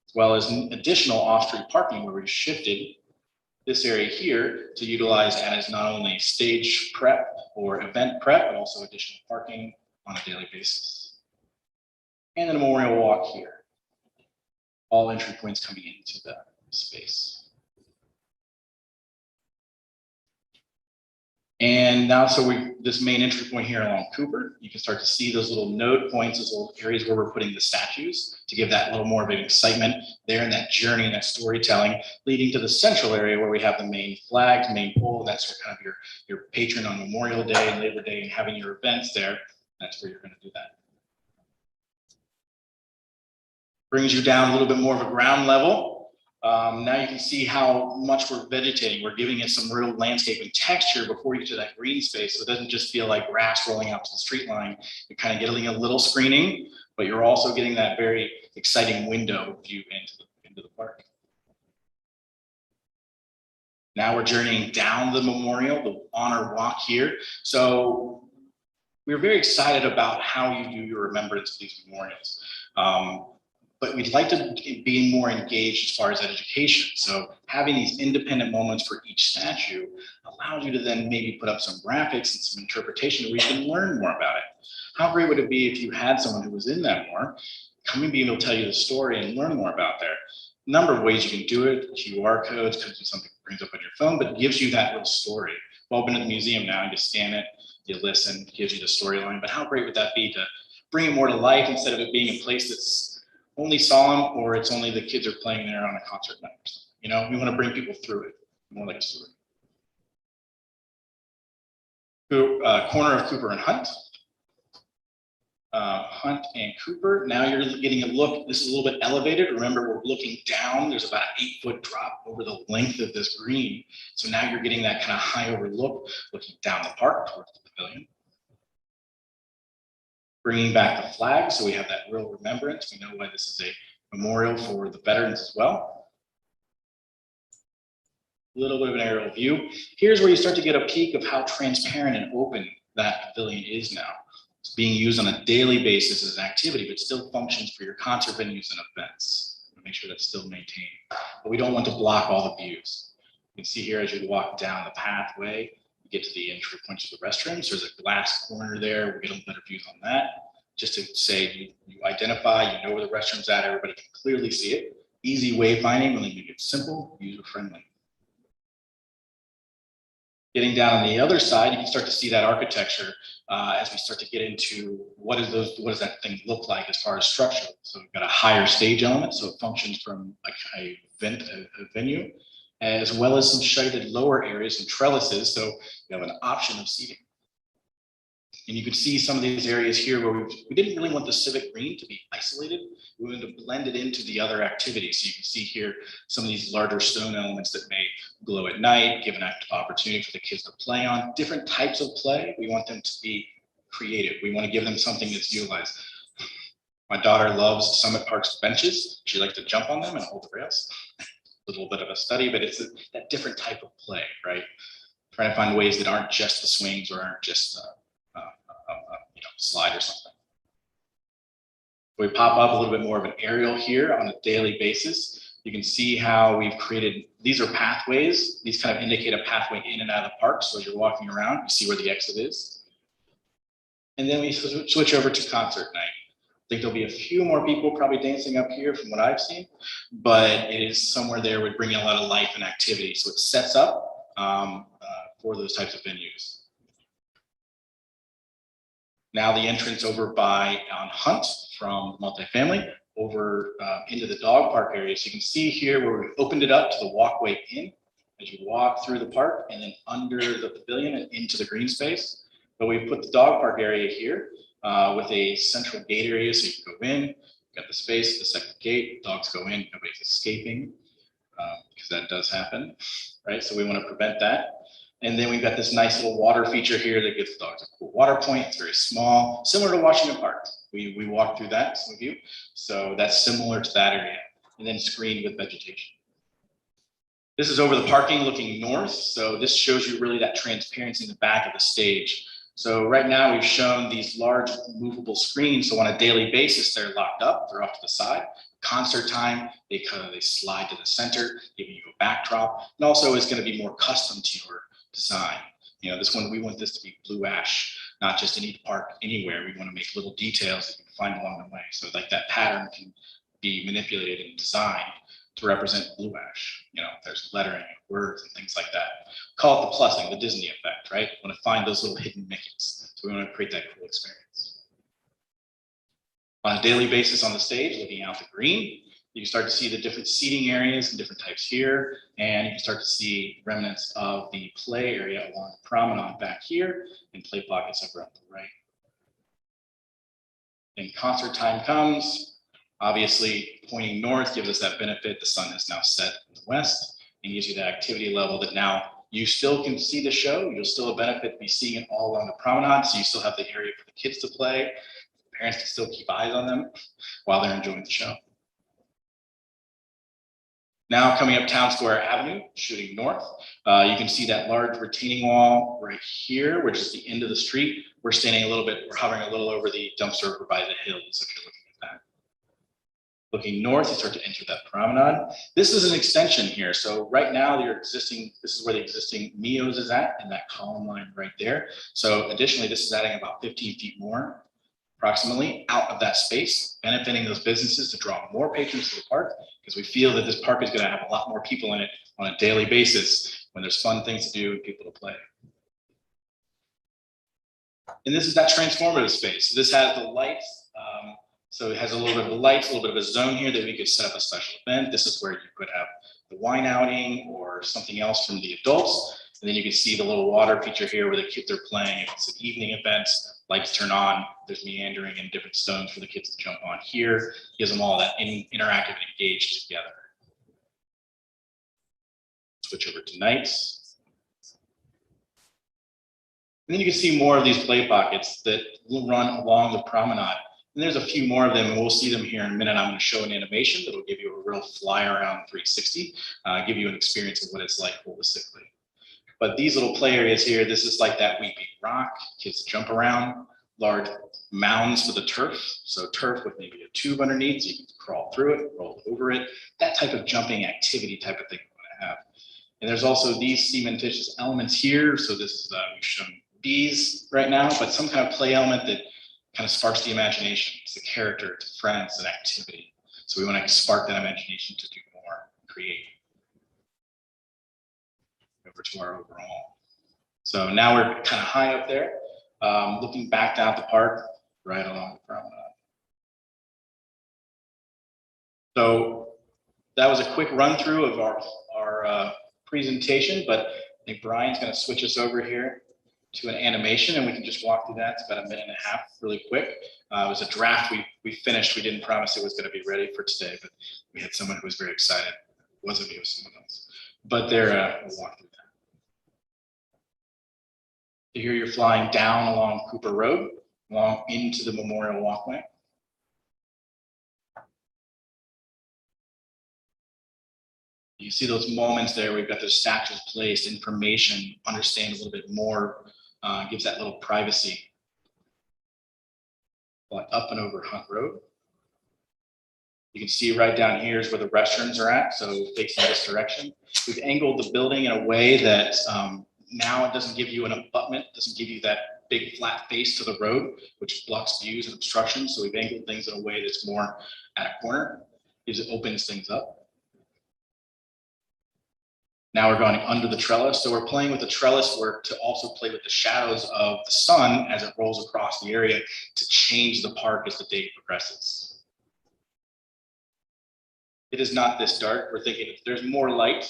As well as additional off-street parking where we shifted this area here to utilize as not only stage prep or event prep, but also additional parking on a daily basis. And then a memorial walk here. All entry points coming into the space. And now, so this main entry point here along Cooper, you can start to see those little node points, those little areas where we're putting the statues to give that little more of an excitement there in that journey and that storytelling, leading to the central area where we have the main flags, main pole. That's kind of your patron on Memorial Day and Labor Day and having your events there. That's where you're going to do that. Brings you down a little bit more of a ground level. Now you can see how much we're vegetating. We're giving it some real landscape and texture before you get to that green space. So it doesn't just feel like grass rolling out to the street line. You're kind of getting a little screening, but you're also getting that very exciting window view into the park. Now we're journeying down the memorial, the honor walk here. So we're very excited about how you do your remembrance of these memorials. But we'd like to be more engaged as far as education. So having these independent moments for each statue allows you to then maybe put up some graphics and some interpretation where you can learn more about it. How great would it be if you had someone who was in that more, come and be able to tell you the story and learn more about there. A number of ways you can do it. QR codes could be something that brings up on your phone, but it gives you that little story. We've opened at the museum now, you just scan it, you listen, it gives you the storyline. But how great would that be to bring it more to life instead of it being a place that's only solemn, or it's only the kids are playing there on a concert night or something. You know, we want to bring people through it, more like a story. Corner of Cooper and Hunt. Hunt and Cooper. Now you're getting a look. This is a little bit elevated. Remember, we're looking down. There's about an 8-foot drop over the length of this green. So now you're getting that kind of high overlook, looking down the park towards the pavilion. Bringing back the flag, so we have that real remembrance. We know why this is a memorial for the veterans as well. A little bit of an aerial view. Here's where you start to get a peek of how transparent and open that pavilion is now. It's being used on a daily basis as an activity, but still functions for your concert venues and events. Make sure that's still maintained. But we don't want to block all the views. You can see here as you walk down the pathway, get to the entry points of the restrooms. There's a glass corner there. We'll get a better views on that. Just to say you identify, you know where the restroom's at, everybody can clearly see it. Easy wayfinding, really make it simple, user-friendly. Getting down on the other side, you can start to see that architecture as we start to get into what does that thing look like as far as structure. So we've got a higher stage element, so it functions from a venue, as well as some shaded lower areas and trellises, so you have an option of seating. And you can see some of these areas here where we didn't really want the civic green to be isolated. We wanted to blend it into the other activities. So you can see here some of these larger stone elements that may glow at night, give an opportunity for the kids to play on. Different types of play, we want them to be creative. We want to give them something that's utilized. My daughter loves Summit Park's benches. She likes to jump on them and hold the rails. A little bit of a study, but it's that different type of play, right? Trying to find ways that aren't just the swings or aren't just slide or something. We pop up a little bit more of an aerial here on a daily basis. You can see how we've created, these are pathways. These kind of indicate a pathway in and out of the park. So as you're walking around, you see where the exit is. And then we switch over to concert night. I think there'll be a few more people probably dancing up here from what I've seen, but it is somewhere there would bring in a lot of life and activity. So it sets up for for those types of venues. Now the entrance over by on Hunt from multifamily over into the dog park area. So you can see here where we opened it up to the walkway in as you walk through the park and then under the pavilion and into the green space. But we put the dog park area here with a central gate area so you can go in, got the space, the second gate, dogs go in, nobody's escaping because that does happen, right? So we want to prevent that. And then we've got this nice little water feature here that gives the dogs a cool water point. It's very small, similar to Washington Park. We walked through that, some of you. So that's similar to that area and then screened with vegetation. This is over the parking looking north. So this shows you really that transparency in the back of the stage. So right now we've shown these large movable screens. So on a daily basis, they're locked up, they're off to the side. Concert time, they slide to the center, giving you a backdrop. And also it's going to be more custom to your design. You know, this one, we want this to be blue ash, not just any park anywhere. We want to make little details that you can find along the way. So like that pattern can be manipulated and designed to represent blue ash. You know, there's lettering, words, and things like that. Call it the plussing, the Disney effect, right? We want to find those little hidden Mickeys. So we want to create that cool experience. On a daily basis on the stage, looking out the green, you can start to see the different seating areas and different types here. And you can start to see remnants of the play area along the promenade back here and play pockets over on the right. And concert time comes, obviously pointing north gives us that benefit. The sun has now set in the west and gives you that activity level that now you still can see the show. You'll still benefit to be seeing it all along the promenade. So you still have the area for the kids to play. Parents can still keep eyes on them while they're enjoying the show. Now coming up Town Square Avenue, shooting north, you can see that large retaining wall right here, which is the end of the street. We're standing a little bit, we're hovering a little over the dumpster over by the hills if you're looking at that. Looking north, you start to enter that promenade. This is an extension here. So right now this is where the existing Mio's is at, and that column line right there. So additionally, this is adding about 15 feet more approximately out of that space, benefiting those businesses to draw more patrons to the park, because we feel that this park is going to have a lot more people in it on a daily basis when there's fun things to do and people to play. And this is that transformative space. This has the lights. So it has a little bit of the lights, a little bit of a zone here that we could set up a special event. This is where you could have the wine outing or something else from the adults. And then you can see the little water feature here where the kids are playing. If it's an evening event, lights turn on, there's meandering and different stones for the kids to jump on here. Gives them all that interactive and engaged together. Switch over to nights. And then you can see more of these play pockets that will run along the promenade. And there's a few more of them, and we'll see them here in a minute. I'm going to show an animation that'll give you a real fly around 360, give you an experience of what it's like holistically. But these little play areas here, this is like that Weeping Rock, kids jump around, large mounds for the turf. So turf with maybe a tube underneath, so you can crawl through it, roll over it, that type of jumping activity type of thing we want to have. And there's also these cementitious elements here. So this is, we've shown bees right now, but some kind of play element that kind of sparks the imagination. It's a character, it's friends, and activity. So we want to spark that imagination to do more, create. Over to our overall. So now we're kind of high up there, looking back down at the park, right along the promenade. So that was a quick run through of our presentation, but I think Brian's going to switch us over here to an animation and we can just walk through that. It's about a minute and a half, really quick. It was a draft we finished. We didn't promise it was going to be ready for today, but we had someone who was very excited. It wasn't me, it was someone else. But there, we'll walk through that. Here you're flying down along Cooper Road, along into the Memorial Walkway. You see those moments there, we've got those statues placed, information, understand a little bit more, gives that little privacy. Going up and over Hunt Road. You can see right down here is where the restrooms are at, so facing this direction. We've angled the building in a way that now it doesn't give you an abutment, doesn't give you that big flat face to the road, which blocks views and obstructions. So we've angled things in a way that's more at a corner, it opens things up. Now we're going under the trellis. So we're playing with the trellis work to also play with the shadows of the sun as it rolls across the area to change the park as the day progresses. It is not this dark. We're thinking there's more light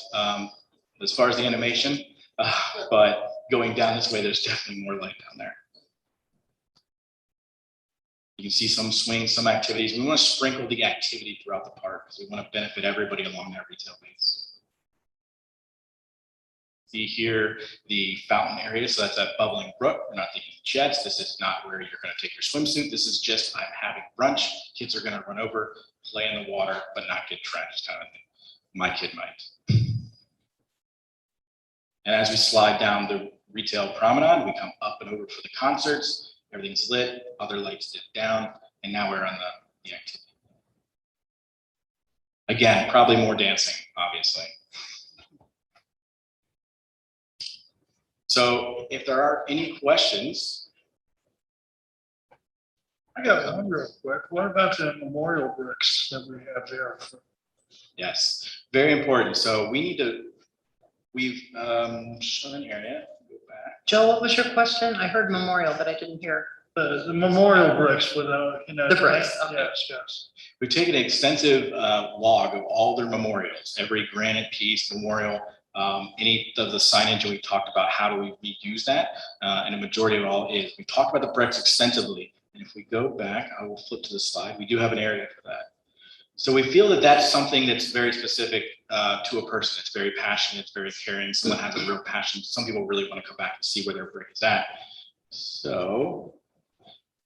as far as the animation, but going down this way, there's definitely more light down there. You can see some swings, some activities. We want to sprinkle the activity throughout the park because we want to benefit everybody along that retail base. See here the fountain area. So that's that bubbling brook. We're not taking jets. This is not where you're going to take your swimsuit. This is just I'm having brunch. Kids are going to run over, play in the water, but not get drenched kind of thing. My kid might. And as we slide down the retail promenade, we come up and over for the concerts. Everything's lit, other lights dip down, and now we're on the activity. Again, probably more dancing, obviously. So if there are any questions. I got one real quick. What about the memorial bricks that we have there? Yes, very important. So we've shown an area. Go back. Joel, what was your question? I heard memorial, but I didn't hear. The memorial bricks with, you know. The bricks, okay. Yes. We've taken an extensive log of all their memorials, every granite piece, memorial, any of the signage, and we talked about how do we reuse that, and a majority of it all is. We talked about the bricks extensively, and if we go back, I will flip to the slide. We do have an area for that. So we feel that that's something that's very specific to a person. It's very passionate, it's very caring. Someone has a real passion. Some people really want to come back and see where their brick is at. So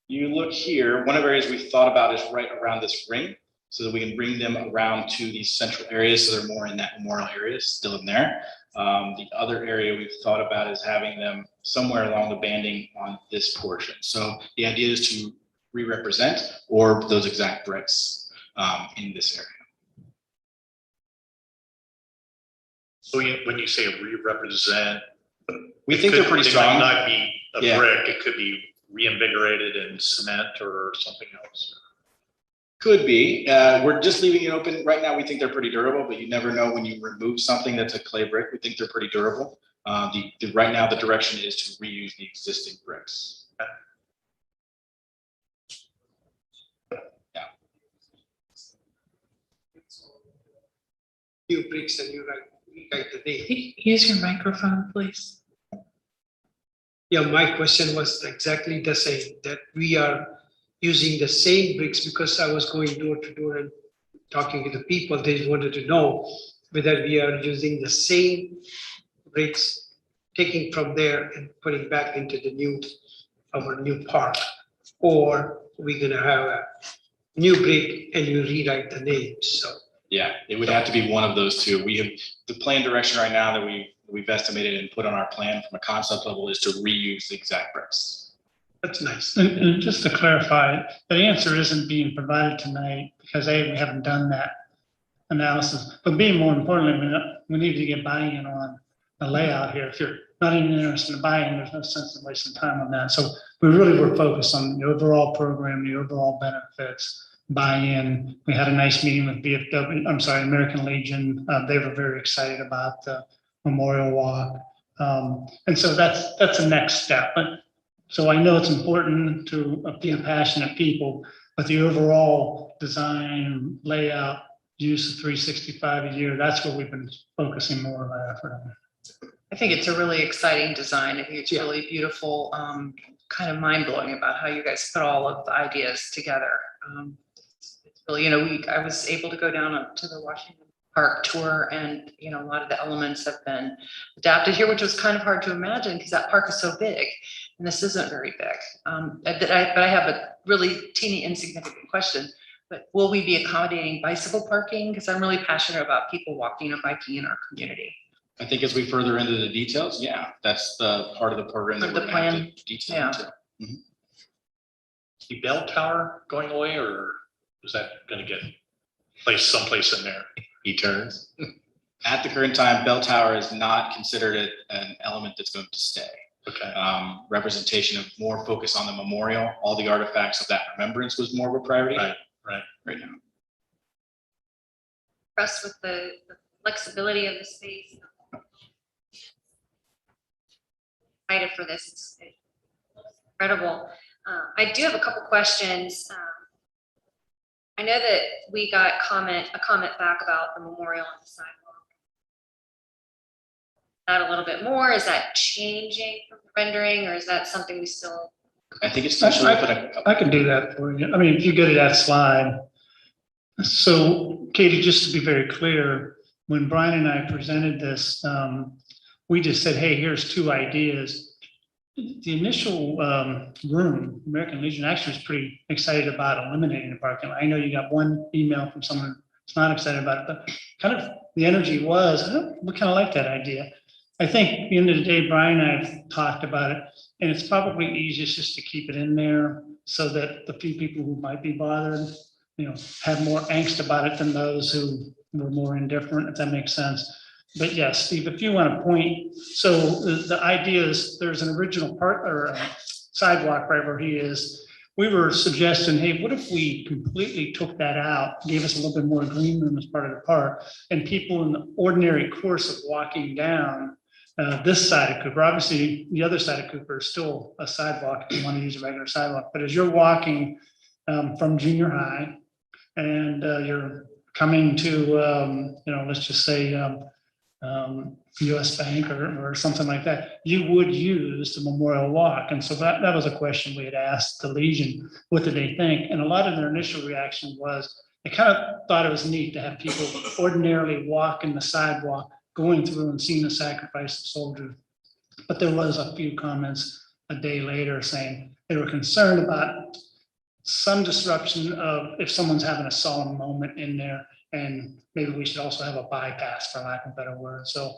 you look here, one of the areas we thought about is right around this ring so that we can bring them around to these central areas so they're more in that memorial area, still in there. The other area we've thought about is having them somewhere along the banding on this portion. So the idea is to re-represent or those exact bricks in this area. So when you say re-represent. We think they're pretty strong. It might not be a Yeah. brick, it could be reinvigorated in cement or something else. Could be. We're just leaving it open. Right now, we think they're pretty durable, but you never know when you remove something that's a clay brick. We think they're pretty durable. Right now, the direction is to reuse the existing bricks. Yeah. New bricks and you write the name. Use your microphone, please. Yeah, my question was exactly the same, that we are using the same bricks because I was going door to door and talking to the people. They wanted to know whether we are using the same bricks, taking from there and putting back into our new park, or we're gonna have a new brick and you rewrite the names. So Yeah, it would have to be one of those two. We have the plan direction right now that we've estimated and put on our plan from a concept level is to reuse the exact bricks. that's nice. And just to clarify, the answer isn't being provided tonight because A, we haven't done that analysis, but B, more importantly, we need to get buy-in on the layout here. If you're not even interested in buy-in, there's no sense in wasting time on that. So we really were focused on the overall program, the overall benefits, buy-in. We had a nice meeting with American Legion. They were very excited about the Memorial Walk. And so that's the next step. But so I know it's important to appeal passionate people, but the overall design, layout, use of 365 a year, that's what we've been focusing more of our effort on. I think it's a really exciting design. I think it's really beautiful, kind of mind blowing about how you guys put all of the ideas together. It's really, I was able to go down to the Washington Park tour and, a lot of the elements have been adapted here, which was kind of hard to imagine because that park is so big and this isn't very big. But I have a really teeny insignificant question, but will we be accommodating bicycle parking? Because I'm really passionate about people walking and biking in our community. I think as we further into the details, yeah, that's the part of the program that Of we're the going to have plan. to detail Yeah. into. Mhm. The bell tower going away, or is that going to get placed someplace in there? He turns. At the current time, bell tower is not considered an element that's going to stay. Okay. Representation of more focus on the memorial, all the artifacts of that remembrance was more of a priority. Right now. Impressed with the flexibility of the space, Excited for this. It's incredible. I do have a couple questions. I know that we got a comment back about the memorial on the sidewalk. That a little bit more, is that changing from the rendering, or is that something we still? I think it's still showing, but I can do that for you. I mean, if you go to that slide. So Katie, just to be very clear, when Brian and I presented this, we just said, hey, here's two ideas. The initial room, American Legion, actually was pretty excited about eliminating the parking lot. I know you got one email from someone that's not excited about it, but kind of the energy was, we kind of like that idea. I think at the end of the day, Brian and I have talked about it, and it's probably easiest just to keep it in there so that the few people who might be bothered, have more angst about it than those who were more indifferent, if that makes sense. But yes, Steve, if you want to point, so the idea is there's an original part or a sidewalk right where he is. We were suggesting, hey, what if we completely took that out, gave us a little bit more green room as part of the park, and people in the ordinary course of walking down this side of Cooper, obviously the other side of Cooper is still a sidewalk if you want to use a regular sidewalk, but as you're walking from junior high and you're coming to, let's just say US Bank or something like that, you would use the Memorial Walk. And so that was a question we had asked the Legion, what did they think? And a lot of their initial reaction was, they kind of thought it was neat to have people ordinarily walk in the sidewalk, going through and seeing the sacrifice of soldiers. But there was a few comments a day later saying they were concerned about some disruption of if someone's having a solemn moment in there, and maybe we should also have a bypass, for lack of a better word. So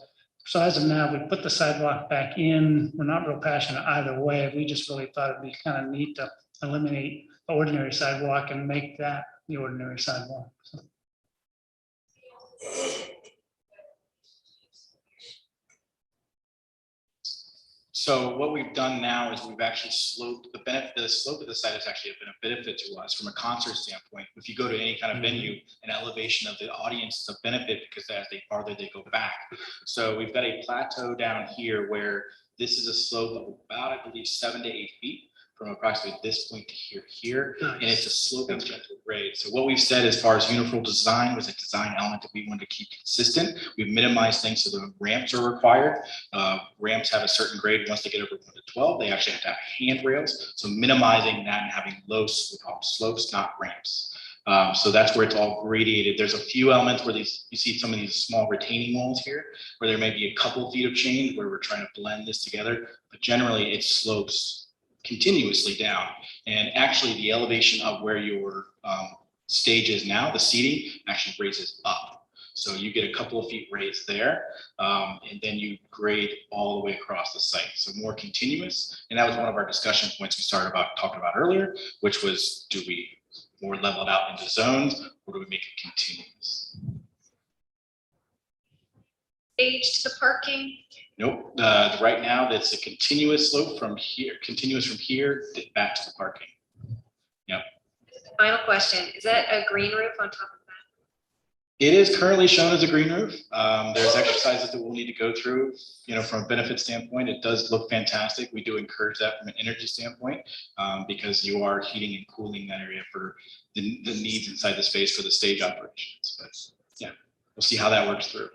as of now, we put the sidewalk back in. We're not real passionate either way. We just really thought it'd be kind of neat to eliminate the ordinary sidewalk and make that the ordinary sidewalk. So what we've done now is we've actually sloped the slope of the site has actually been a benefit to us from a concert standpoint. If you go to any kind of venue, an elevation of the audience is a benefit because as they farther they go back. So we've got a plateau down here where this is a slope of about, I believe, 7 to 8 feet from approximately this point to here, Nice. and it's a sloping gentle grade. So what we've said as far as uniform design was a design element that we wanted to keep consistent. We've minimized things so the ramps are required. Ramps have a certain grade. Once they get over 1 to 12, they actually have to have handrails. So minimizing that and having low slopes, not ramps. So that's where it's all gradiated. There's a few elements where you see some of these small retaining walls here, where there may be a couple feet of change where we're trying to blend this together, but generally it slopes continuously down. And actually the elevation of where your stage is now, the seating actually raises up. So you get a couple of feet raised there, and then you grade all the way across the site. So more continuous. And that was one of our discussion points we talking about earlier, which was, do we more level it out into zones, or do we make it continuous? Stage to the parking? Nope. Right now, that's a continuous slope from here back to the parking. Yep. Final question, is that a green roof on top of that? It is currently shown as a green roof. There's exercises that we'll need to go through, from a benefit standpoint. It does look fantastic. We do encourage that from an energy standpoint, because you are heating and cooling that area for the needs inside the space for the stage operations. But yeah, we'll see how that works through.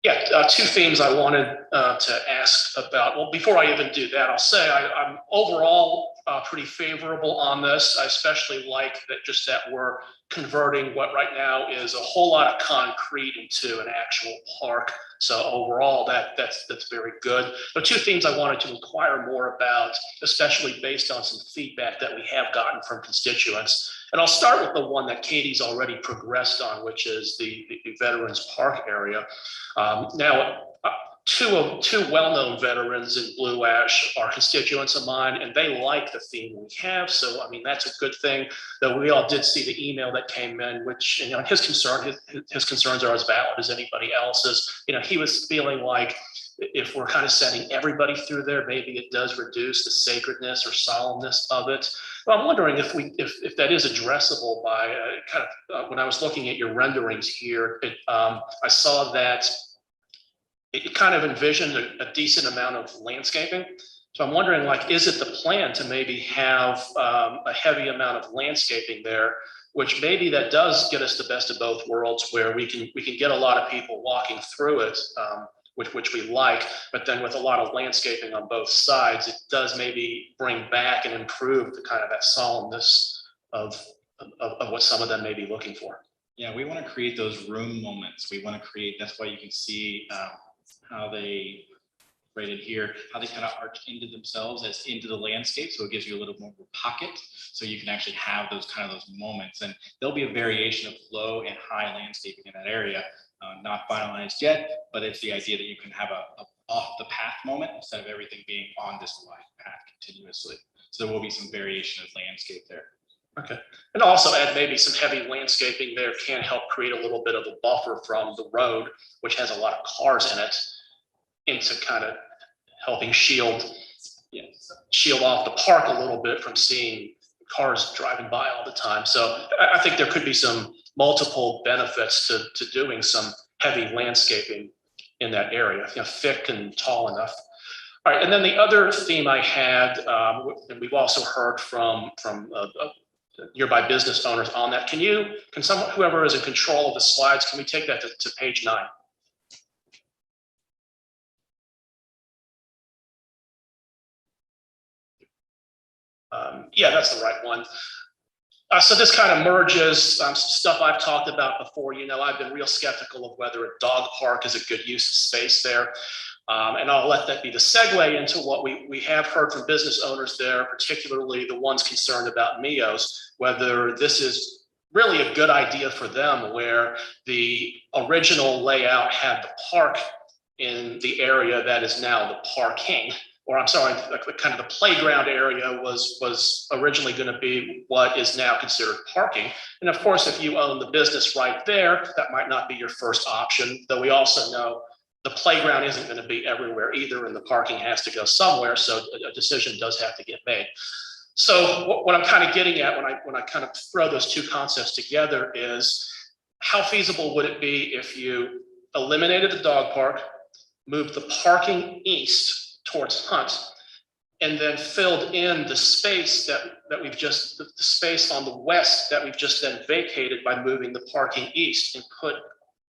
Yeah, two themes I wanted to ask about. Well, before I even do that, I'll say I'm overall pretty favorable on this. I especially like that we're converting what right now is a whole lot of concrete into an actual park. So overall, that's very good. There are two themes I wanted to inquire more about, especially based on some feedback that we have gotten from constituents. And I'll start with the one that Katie's already progressed on, which is the Veterans Park area. Now, two well-known veterans in Blue Ash are constituents of mine, and they like the theme we have. So, I mean, that's a good thing. Though we all did see the email that came in, which, his concerns are as valid as anybody else's. He was feeling like if we're kind of sending everybody through there, maybe it does reduce the sacredness or solemnness of it. Well, I'm wondering if that is addressable by when I was looking at your renderings here, I saw that it kind of envisioned a decent amount of landscaping. So I'm wondering, like, is it the plan to maybe have a heavy amount of landscaping there, which maybe that does get us the best of both worlds, where we can get a lot of people walking through it, which we like, but then with a lot of landscaping on both sides, it does maybe bring back and improve the kind of that solemnness of what some of them may be looking for. Yeah, we want to create those room moments. We want to create, that's why you can see how they rated here, how they kind of arch into themselves as into the landscape. So it gives you a little more pocket. So you can actually have those moments, and there'll be a variation of low and high landscaping in that area. Not finalized yet, but it's the idea that you can have a off the path moment instead of everything being on this wide path continuously. So there will be some variation of landscape there. Okay. And also add maybe some heavy landscaping there can help create a little bit of a buffer from the road, which has a lot of cars in it, into kind of helping shield off the park a little bit from seeing cars driving by all the time. So I think there could be some multiple benefits to doing some heavy landscaping in that area, thick and tall enough. All right, and then the other theme I had, and we've also heard from nearby business owners on that. Can someone, whoever is in control of the slides, can we take that to page 9? Yeah, that's the right one. So this kind of merges some stuff I've talked about before. I've been real skeptical of whether a dog park is a good use of space there. And I'll let that be the segue into what we have heard from business owners there, particularly the ones concerned about Mio's, whether this is really a good idea for them, where the original layout had the park in the area that is now the parking. Or I'm sorry, kind of the playground area was originally going to be what is now considered parking. And of course, if you own the business right there, that might not be your first option, though we also know the playground isn't going to be everywhere either, and the parking has to go somewhere, so a decision does have to get made. So what I'm kind of getting at when I kind of throw those two concepts together is, how feasible would it be if you eliminated the dog park, moved the parking east towards Hunt, and then filled in the space that we've just, the space on the west that we've just then vacated by moving the parking east, and put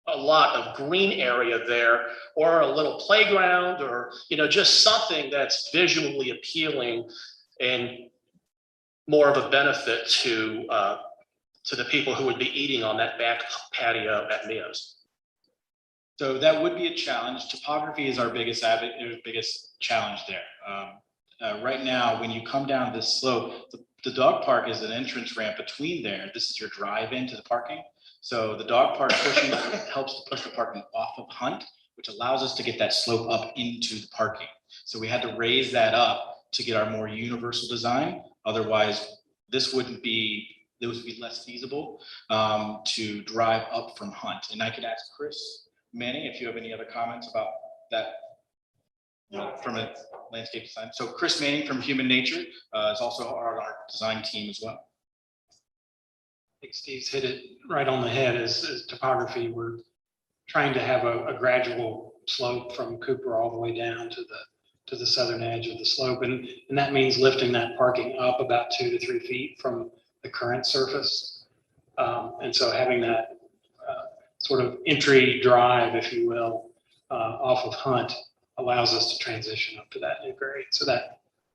a lot of green area there, or a little playground, or just something that's visually appealing and more of a benefit to the people who would be eating on that back patio at Mio's. So that would be a challenge. Topography is our biggest challenge there. Right now, when you come down this slope, the dog park is an entrance ramp between there. This is your drive into the parking. So the dog park helps to push the parking off of Hunt, which allows us to get that slope up into the parking. So we had to raise that up to get our more universal design. Otherwise, this would be less feasible to drive up from Hunt. And I could ask Chris Manning if you have any other comments about that from a landscape design. So Chris Manning from Human Nature is also on our design team as well. I think Steve's hit it right on the head. As topography, we're trying to have a gradual slope from Cooper all the way down to the southern edge of the slope, and that means lifting that parking up about 2 to 3 feet from the current surface, and so having that sort of entry drive, if you will, off of Hunt allows us to transition up to that new grade. So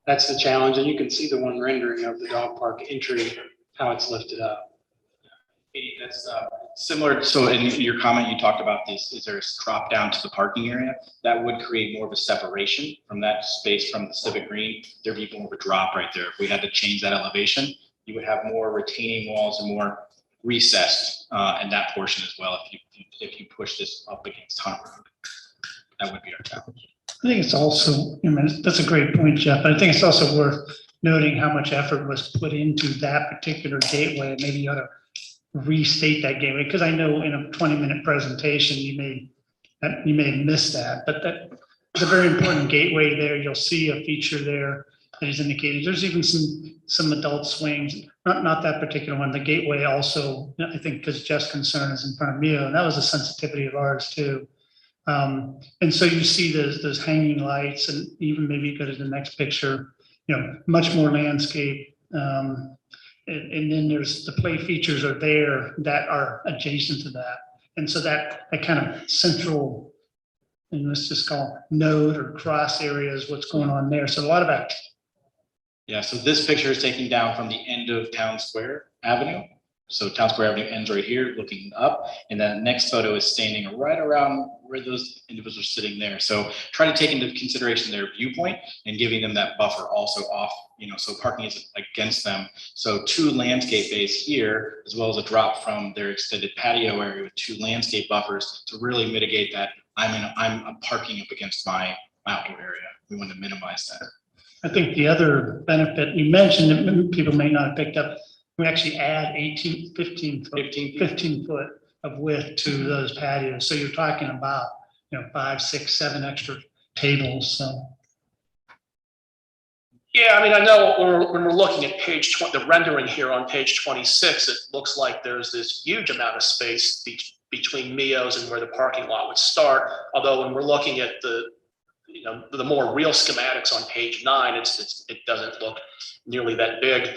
that's the challenge, and you can see the one rendering of the dog park entry, how it's lifted up. That's similar. So in your comment, you talked about this, is there a drop down to the parking area? That would create more of a separation from that space from the Civic Green. There'd be more of a drop right there. If we had to change that elevation, you would have more retaining walls and more recessed in that portion as well. If you push this up against Hunt Road, that would be our challenge. I think it's also, that's a great point, Jeff. I think it's also worth noting how much effort was put into that particular gateway. Maybe you ought to restate that gateway, because I know in a 20-minute presentation you may have missed that, but It's a very important gateway there. You'll see a feature there that is indicated. There's even some adult swings, not that particular one. The gateway also, I think, because Jeff's concern is in front of Mio, and that was a sensitivity of ours too. And so you see those hanging lights, and even maybe go to the next picture, much more landscape. And then there's the play features are there that are adjacent to that. And so that kind of central, and let's just call it node or cross areas, what's going on there. So a lot of activity. Yeah, so this picture is taken down from the end of Town Square Avenue. So Town Square Avenue ends right here, looking up, and then the next photo is standing right around where those individuals are sitting there. So try to take into consideration their viewpoint and giving them that buffer also off, so parking is against them. So 2 landscape bays here, as well as a drop from their extended patio area with 2 landscape buffers to really mitigate that. I'm parking up against my outdoor area. We want to minimize that. I think the other benefit you mentioned that people may not have picked up, we actually add 15 foot of width to those patios. So you're talking about, 5, 6, 7 extra tables. So. Yeah, I mean, I know when we're looking at page 20, the rendering here on page 26, it looks like there's this huge amount of space between Mio's and where the parking lot would start. Although when we're looking at the more real schematics on page 9, it doesn't look nearly that big.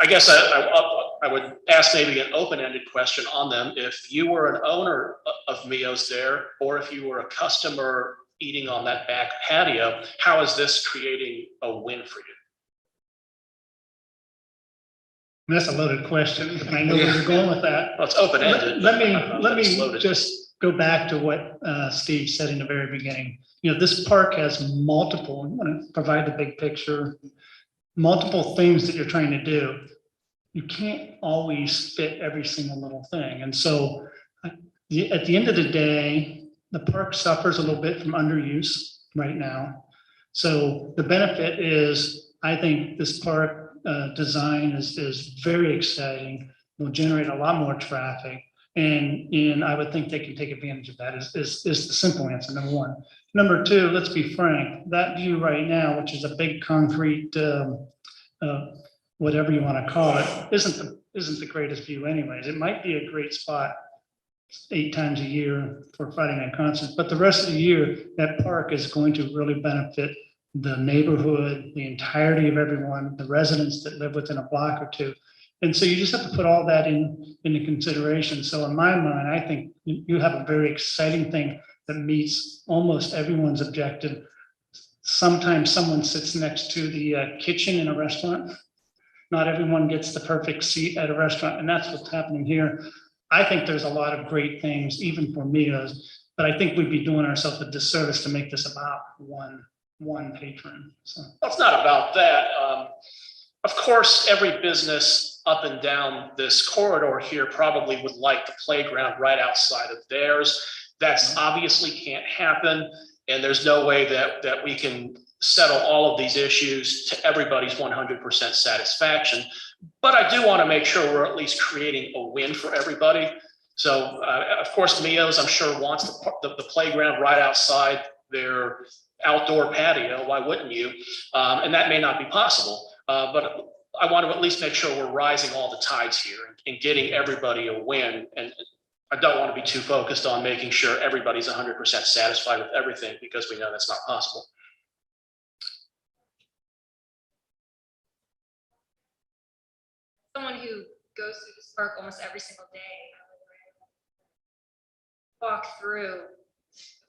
I guess I would ask maybe an open-ended question on them. If you were an owner of Mio's there, or if you were a customer eating on that back patio, how is this creating a win for you? That's a loaded question, and I know where you're going with that. Well, it's open-ended. Let me just go back to what Steve said in the very beginning. This park has multiple, I'm going to provide the big picture, multiple things that you're trying to do. You can't always fit every single little thing. And so at the end of the day, the park suffers a little bit from underuse right now. So the benefit is, I think this park design is very exciting, will generate a lot more traffic. And I would think they can take advantage of that is the simple answer, number one. Number two, let's be frank, that view right now, which is a big concrete, whatever you want to call it, isn't the greatest view anyways. It might be a great spot 8 times a year for Friday night concerts, but the rest of the year, that park is going to really benefit the neighborhood, the entirety of everyone, the residents that live within a block or two. And so you just have to put all that into consideration. So in my mind, I think you have a very exciting thing that meets almost everyone's objective. Sometimes someone sits next to the kitchen in a restaurant. Not everyone gets the perfect seat at a restaurant, and that's what's happening here. I think there's a lot of great things, even for Mio's, but I think we'd be doing ourselves a disservice to make this about one patron. So Well, it's not about that. Of course, every business up and down this corridor here probably would like the playground right outside of theirs. That's obviously can't happen, and there's no way that we can settle all of these issues to everybody's 100% satisfaction. But I do want to make sure we're at least creating a win for everybody. So, of course, Mio's, I'm sure, wants the playground right outside their outdoor patio. Why wouldn't you? And that may not be possible. But I want to at least make sure we're rising all the tides here and getting everybody a win. And I don't want to be too focused on making sure everybody's 100% satisfied with everything, because we know that's not possible. Someone who goes through this park almost every single day, walk through.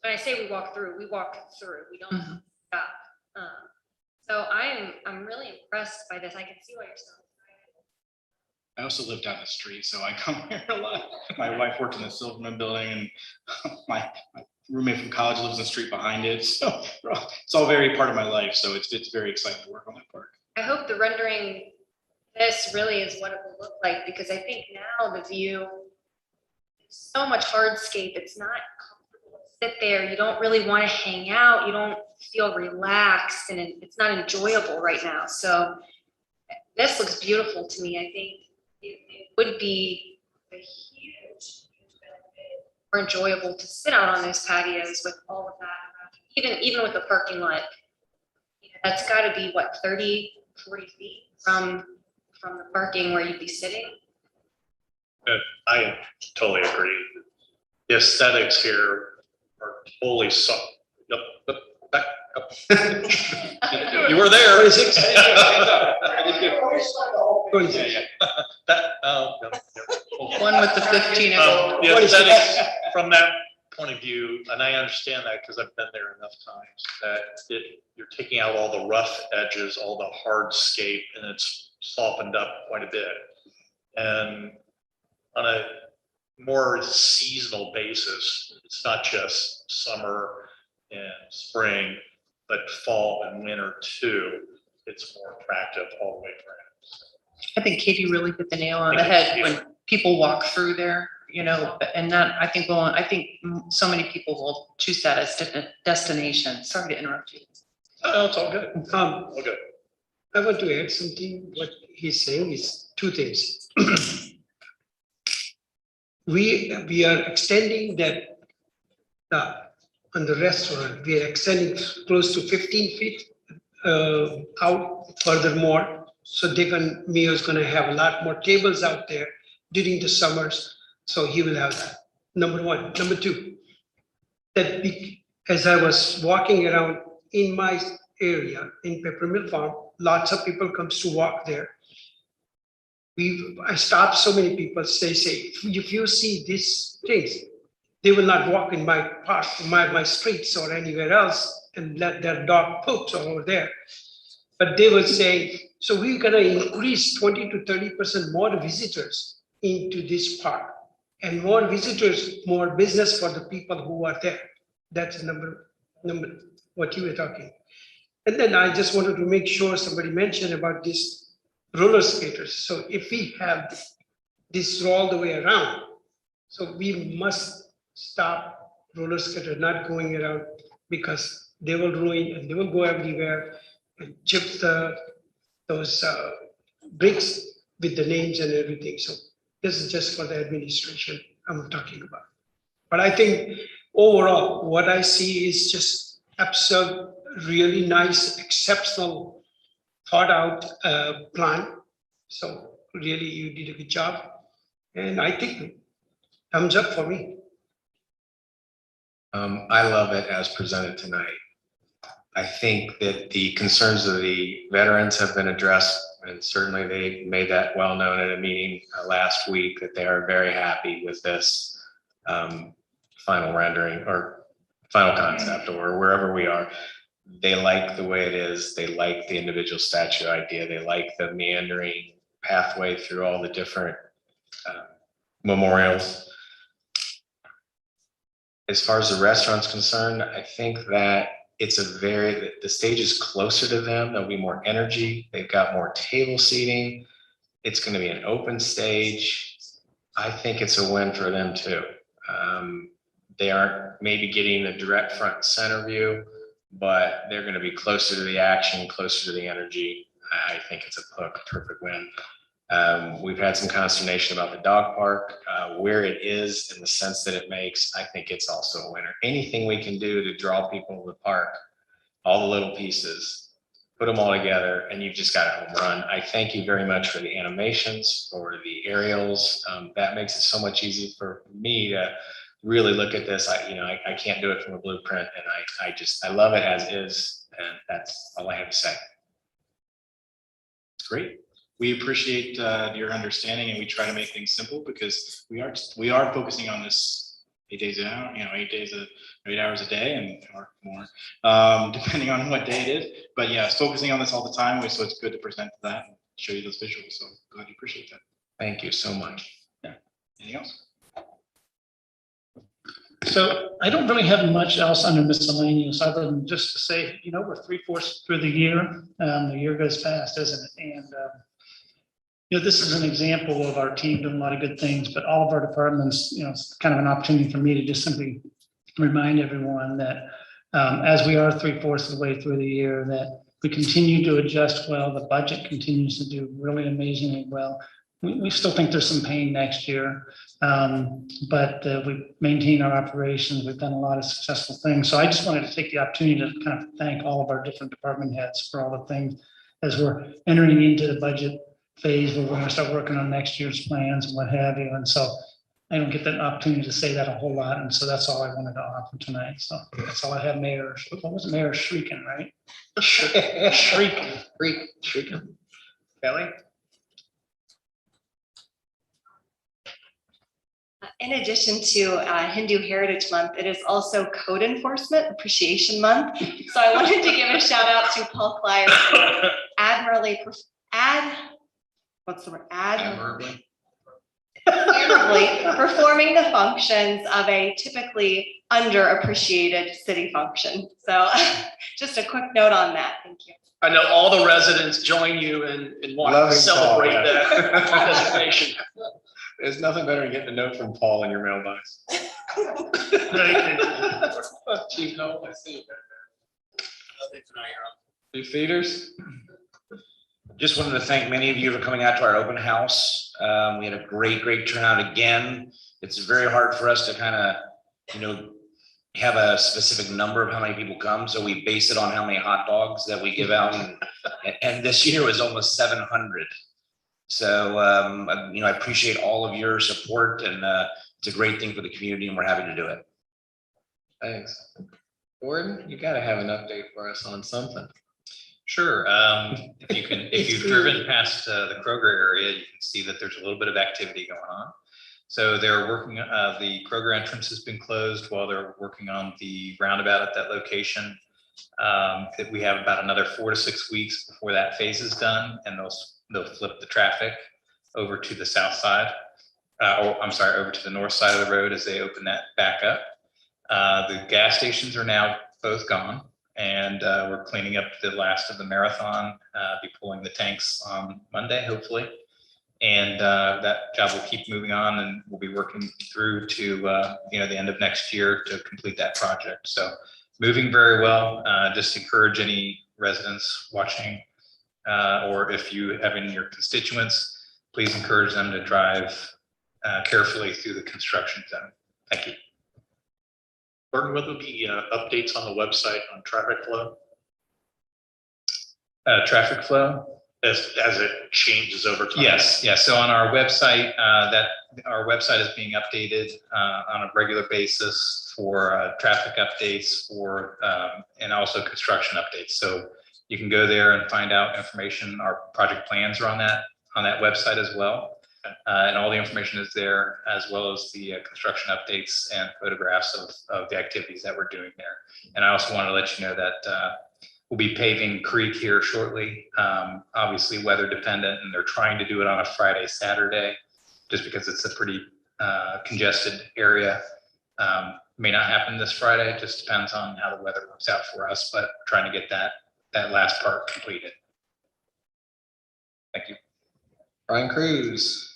When I say we walk through, we don't stop. So I'm really impressed by this. I can see why you're so excited. I also live down the street, so I come here a lot. My wife worked in the Silverman building, and my roommate from college lives in the street behind it. So it's all very part of my life. So it's very exciting to work on that park. I hope the rendering this really is what it will look like, because I think now the view is so much hardscape. It's not comfortable to sit there. You don't really want to hang out. You don't feel relaxed, and it's not enjoyable right now. So this looks beautiful to me. I think it would be a huge benefit, more enjoyable to sit out on those patios with all of that around even with the parking lot, that's gotta be what, 30, 40 feet from the parking where you'd be sitting? I totally agree. The aesthetics here are totally yep, back up. You were there. 26. One with the 15. The aesthetics from that point of view, and I understand that because I've been there enough times, that you're taking out all the rough edges, all the hardscape, and it's softened up quite a bit. And on a more seasonal basis, it's not just summer and spring, but fall and winter too. It's more attractive all the way around. I think Katie really hit the nail on the head when people walk through there, you know, and that, I think so many people will choose that as a destination. Sorry to interrupt you. Oh, it's all good. All good. I want to add something. What he's saying is two things. We are extending that on the restaurant. We are extending close to 15 feet out furthermore. So Mio's going to have a lot more tables out there during the summers. So he will have that. Number one. Number two, as I was walking around in my area in Peppermill Farm, lots of people comes to walk there. I stopped so many people, say, if you see these things, they will not walk in my park, my streets or anywhere else and let their dog poops over there. But they will say, so we're gonna increase 20 to 30% more visitors into this park. And more visitors, more business for the people who are there. That's number what you were talking. And then I just wanted to make sure somebody mentioned about this roller skaters. So if we have this all the way around, so we must stop roller skater not going around because they will ruin and they will go everywhere and chip those bricks with the names and everything. So this is just for the administration I'm talking about. But I think overall, what I see is just absurd, really nice, exceptional, thought out plan. So really, you did a good job. And I think thumbs up for me. I love it as presented tonight. I think that the concerns of the veterans have been addressed, and certainly they made that well known at a meeting last week that they are very happy with this final rendering or final concept or wherever we are. They like the way it is. They like the individual statue idea. They like the meandering pathway through all the different memorials. As far as the restaurant's concerned, I think that it's the stage is closer to them. There'll be more energy. They've got more table seating. It's going to be an open stage. I think it's a win for them too. They aren't maybe getting the direct front and center view, but they're going to be closer to the action, closer to the energy. I think it's a perfect win. We've had some consternation about the dog park, where it is in the sense that it makes. I think it's also a winner. Anything we can do to draw people to the park, all the little pieces, put them all together, and you've just got a home run. I thank you very much for the animations, for the aerials. That makes it so much easier for me to really look at this. I can't do it from a blueprint, and I love it as is, and that's all I have to say. Great. We appreciate your understanding, and we try to make things simple because we are focusing on this 8 days an hour, 8 hours a day and or more, depending on what day it is. But yeah, it's focusing on this all the time, so it's good to present that and show you those visuals. So glad you appreciate that. Thank you so much. Yeah. Anything else? So I don't really have much else under miscellaneous other than just to say, we're 3/4 through the year. The year goes fast, isn't it? And, this is an example of our team doing a lot of good things, but all of our departments, it's kind of an opportunity for me to just simply remind everyone that as we are 3/4 of the way through the year, that we continue to adjust well. The budget continues to do really amazingly well. we still think there's some pain next year. But we maintain our operations. We've done a lot of successful things. So I just wanted to take the opportunity to kind of thank all of our different department heads for all the things as we're entering into the budget phase where we're going to start working on next year's plans and what have you. And so I don't get that opportunity to say that a whole lot. And so that's all I wanted to offer tonight. So that's all I have, Mayor. What was it, Mayor Shrieking, right? Shrieking. Shrieking. Kelly? In addition to Hindu Heritage Month, it is also Code Enforcement Appreciation Month. So I wanted to give a shout out to Paul Clyde for admirably performing the functions of a typically underappreciated city function. So just a quick note on that. Thank you. I know all the residents join you in wanting to Loving celebrate Paul, that designation. There's nothing better than getting a note from Paul in your mailbox. Chief Noel, I see you back there. Chief Feeders? Just wanted to thank many of you for coming out to our open house. We had a great turnout again. It's very hard for us to kind of, have a specific number of how many people come. So we base it on how many hot dogs that we give out. And this year was almost 700. So, I appreciate all of your support, and it's a great thing for the community, and we're happy to do it. Thanks. Gordon, you gotta have an update for us on something. Sure. If you've driven past the Kroger area, you can see that there's a little bit of activity going on. So they're working, the Kroger entrance has been closed while they're working on the roundabout at that location. That we have about another 4 to 6 weeks before that phase is done, and they'll flip the traffic over to the south side. Over to the north side of the road as they open that back up. The gas stations are now both gone, and we're cleaning up the last of the marathon, be pulling the tanks on Monday, hopefully. And that job will keep moving on, and we'll be working through to the end of next year to complete that project. So moving very well. Just encourage any residents watching, or if you have any of your constituents, please encourage them to drive carefully through the construction zone. Thank you. Gordon, will there be updates on the website on traffic flow? Traffic flow? As it changes over time? Yes. So on our website, our website is being updated on a regular basis for traffic updates and also construction updates. So you can go there and find out information. Our project plans are on that website as well. And all the information is there, as well as the construction updates and photographs of the activities that we're doing there. And I also want to let you know that we'll be paving Creek here shortly. Obviously weather dependent, and they're trying to do it on a Friday, Saturday, just because it's a pretty congested area. May not happen this Friday. It just depends on how the weather works out for us, but trying to get that last part completed. Thank you. Brian Cruz.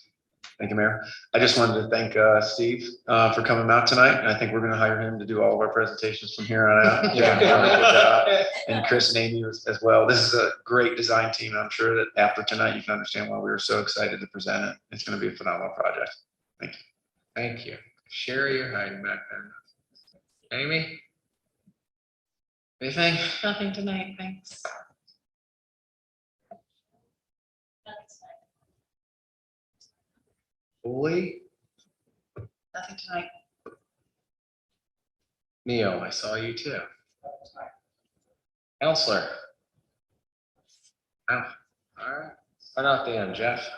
Thank you, Mayor. I just wanted to thank Steve for coming out tonight. And I think we're going to hire him to do all of our presentations from here on out. Give him a really good job. And Chris and Amy as well. This is a great design team. I'm sure that after tonight, you can understand why we were so excited to present it. It's going to be a phenomenal project. Thank you. Thank you. Sherry, you're hiding back there. Amy? Anything? Nothing tonight, thanks. Fully? Nothing tonight. Neil, I saw you too. Counselor. Oh, all right. Start out then, Jeff.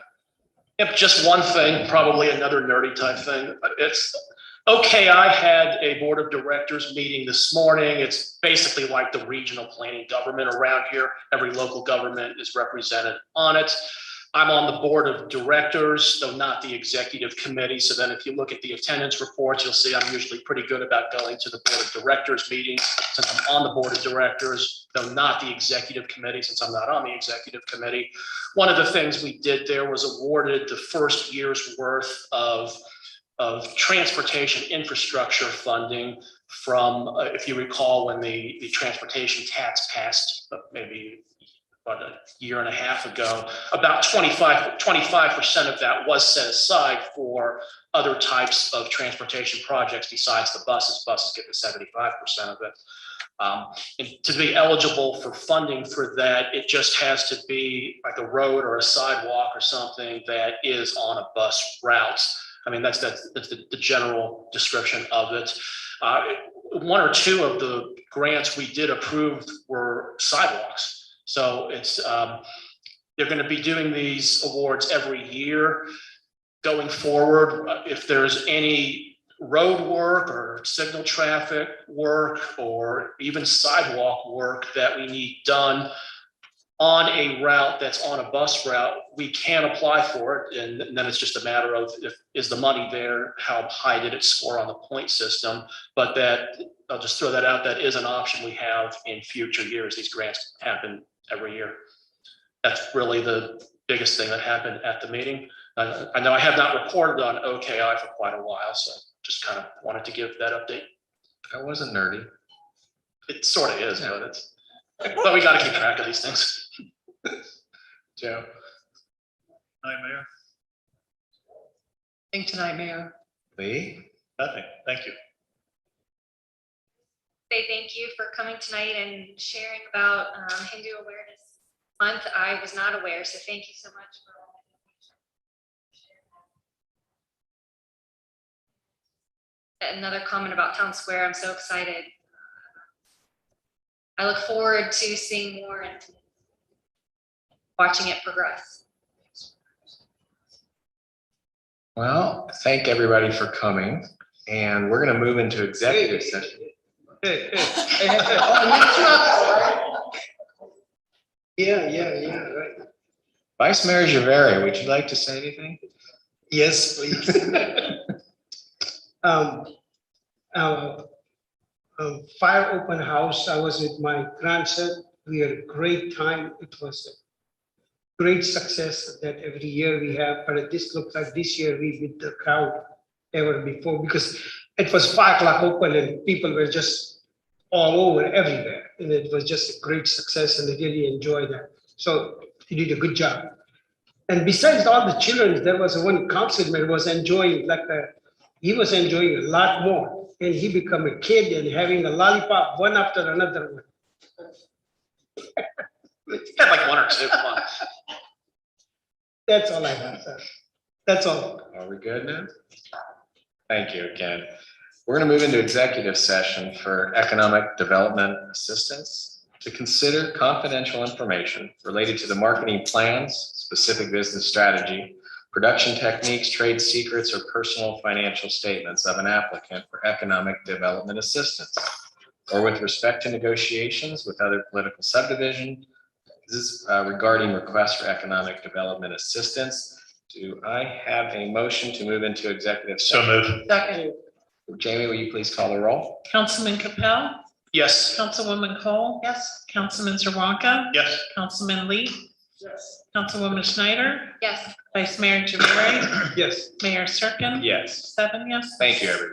Yep, just one thing, probably another nerdy type thing. It's okay. I had a board of directors meeting this morning. It's basically like the regional planning government around here. Every local government is represented on it. I'm on the board of directors, though not the executive committee. So then if you look at the attendance reports, you'll see I'm usually pretty good about going to the board of directors meetings since I'm on the board of directors, though not the executive committee since I'm not on the executive committee. One of the things we did there was awarded the first year's worth of transportation infrastructure funding from, if you recall, when the transportation tax passed maybe about a year and a half ago, about 25% of that was set aside for other types of transportation projects besides the buses. Buses get to 75% of it. And to be eligible for funding for that, it just has to be like a road or a sidewalk or something that is on a bus route. I mean, that's the general description of it. One or two of the grants we did approve were sidewalks. So it's, they're going to be doing these awards every year going forward. If there's any road work or signal traffic work or even sidewalk work that we need done on a route that's on a bus route, we can apply for it. And then it's just a matter of is the money there? How high did it score on the point system? But that, I'll just throw that out, that is an option we have in future years. These grants happen every year. That's really the biggest thing that happened at the meeting. I know I have not reported on OKI for quite a while, so just kind of wanted to give that update. That wasn't nerdy. It sort of is, but we got to keep track of these things. Joe? Night, Mayor. Think tonight, Mayor. Lee? Nothing. Thank you. Say thank you for coming tonight and sharing about Hindu Awareness Month. I was not aware, so thank you so much for all that information. Another comment about Town Square. I'm so excited. I look forward to seeing more and watching it progress. Well, thank everybody for coming, and we're going to move into executive session. Yeah, right. Vice Mayor Javeri, would you like to say anything? Yes, please. Fire open house, I was with my grandson. We had a great time. It was a great success that every year we have, but this looks like this year we beat the crowd ever before because it was 5 o'clock open and people were just all over everywhere. And it was just a great success and I really enjoyed that. So he did a good job. And besides all the children, there was one councilman was enjoying he was enjoying a lot more. And he became a kid and having a lollipop one after another one. Had like one or two. That's all I have, sir. That's all. Are we good now? Thank you again. We're going to move into executive session for economic development assistance to consider confidential information related to the marketing plans, specific business strategy, production techniques, trade secrets, or personal financial statements of an applicant for economic development assistance, or with respect to negotiations with other political subdivision. This is regarding requests for economic development assistance. Do I have a motion to move into executive So session? moved. Second. Jamie, will you please call the roll? Councilman Capell, Yes. Councilwoman Cole, Yes. Councilman Zerwanka, Yes. Councilman Lee, Yes. Councilwoman Schneider, Yes. Vice Mayor Javeri, Yes. Mayor Serkin. Yes. 7 yes. Thank you, everybody.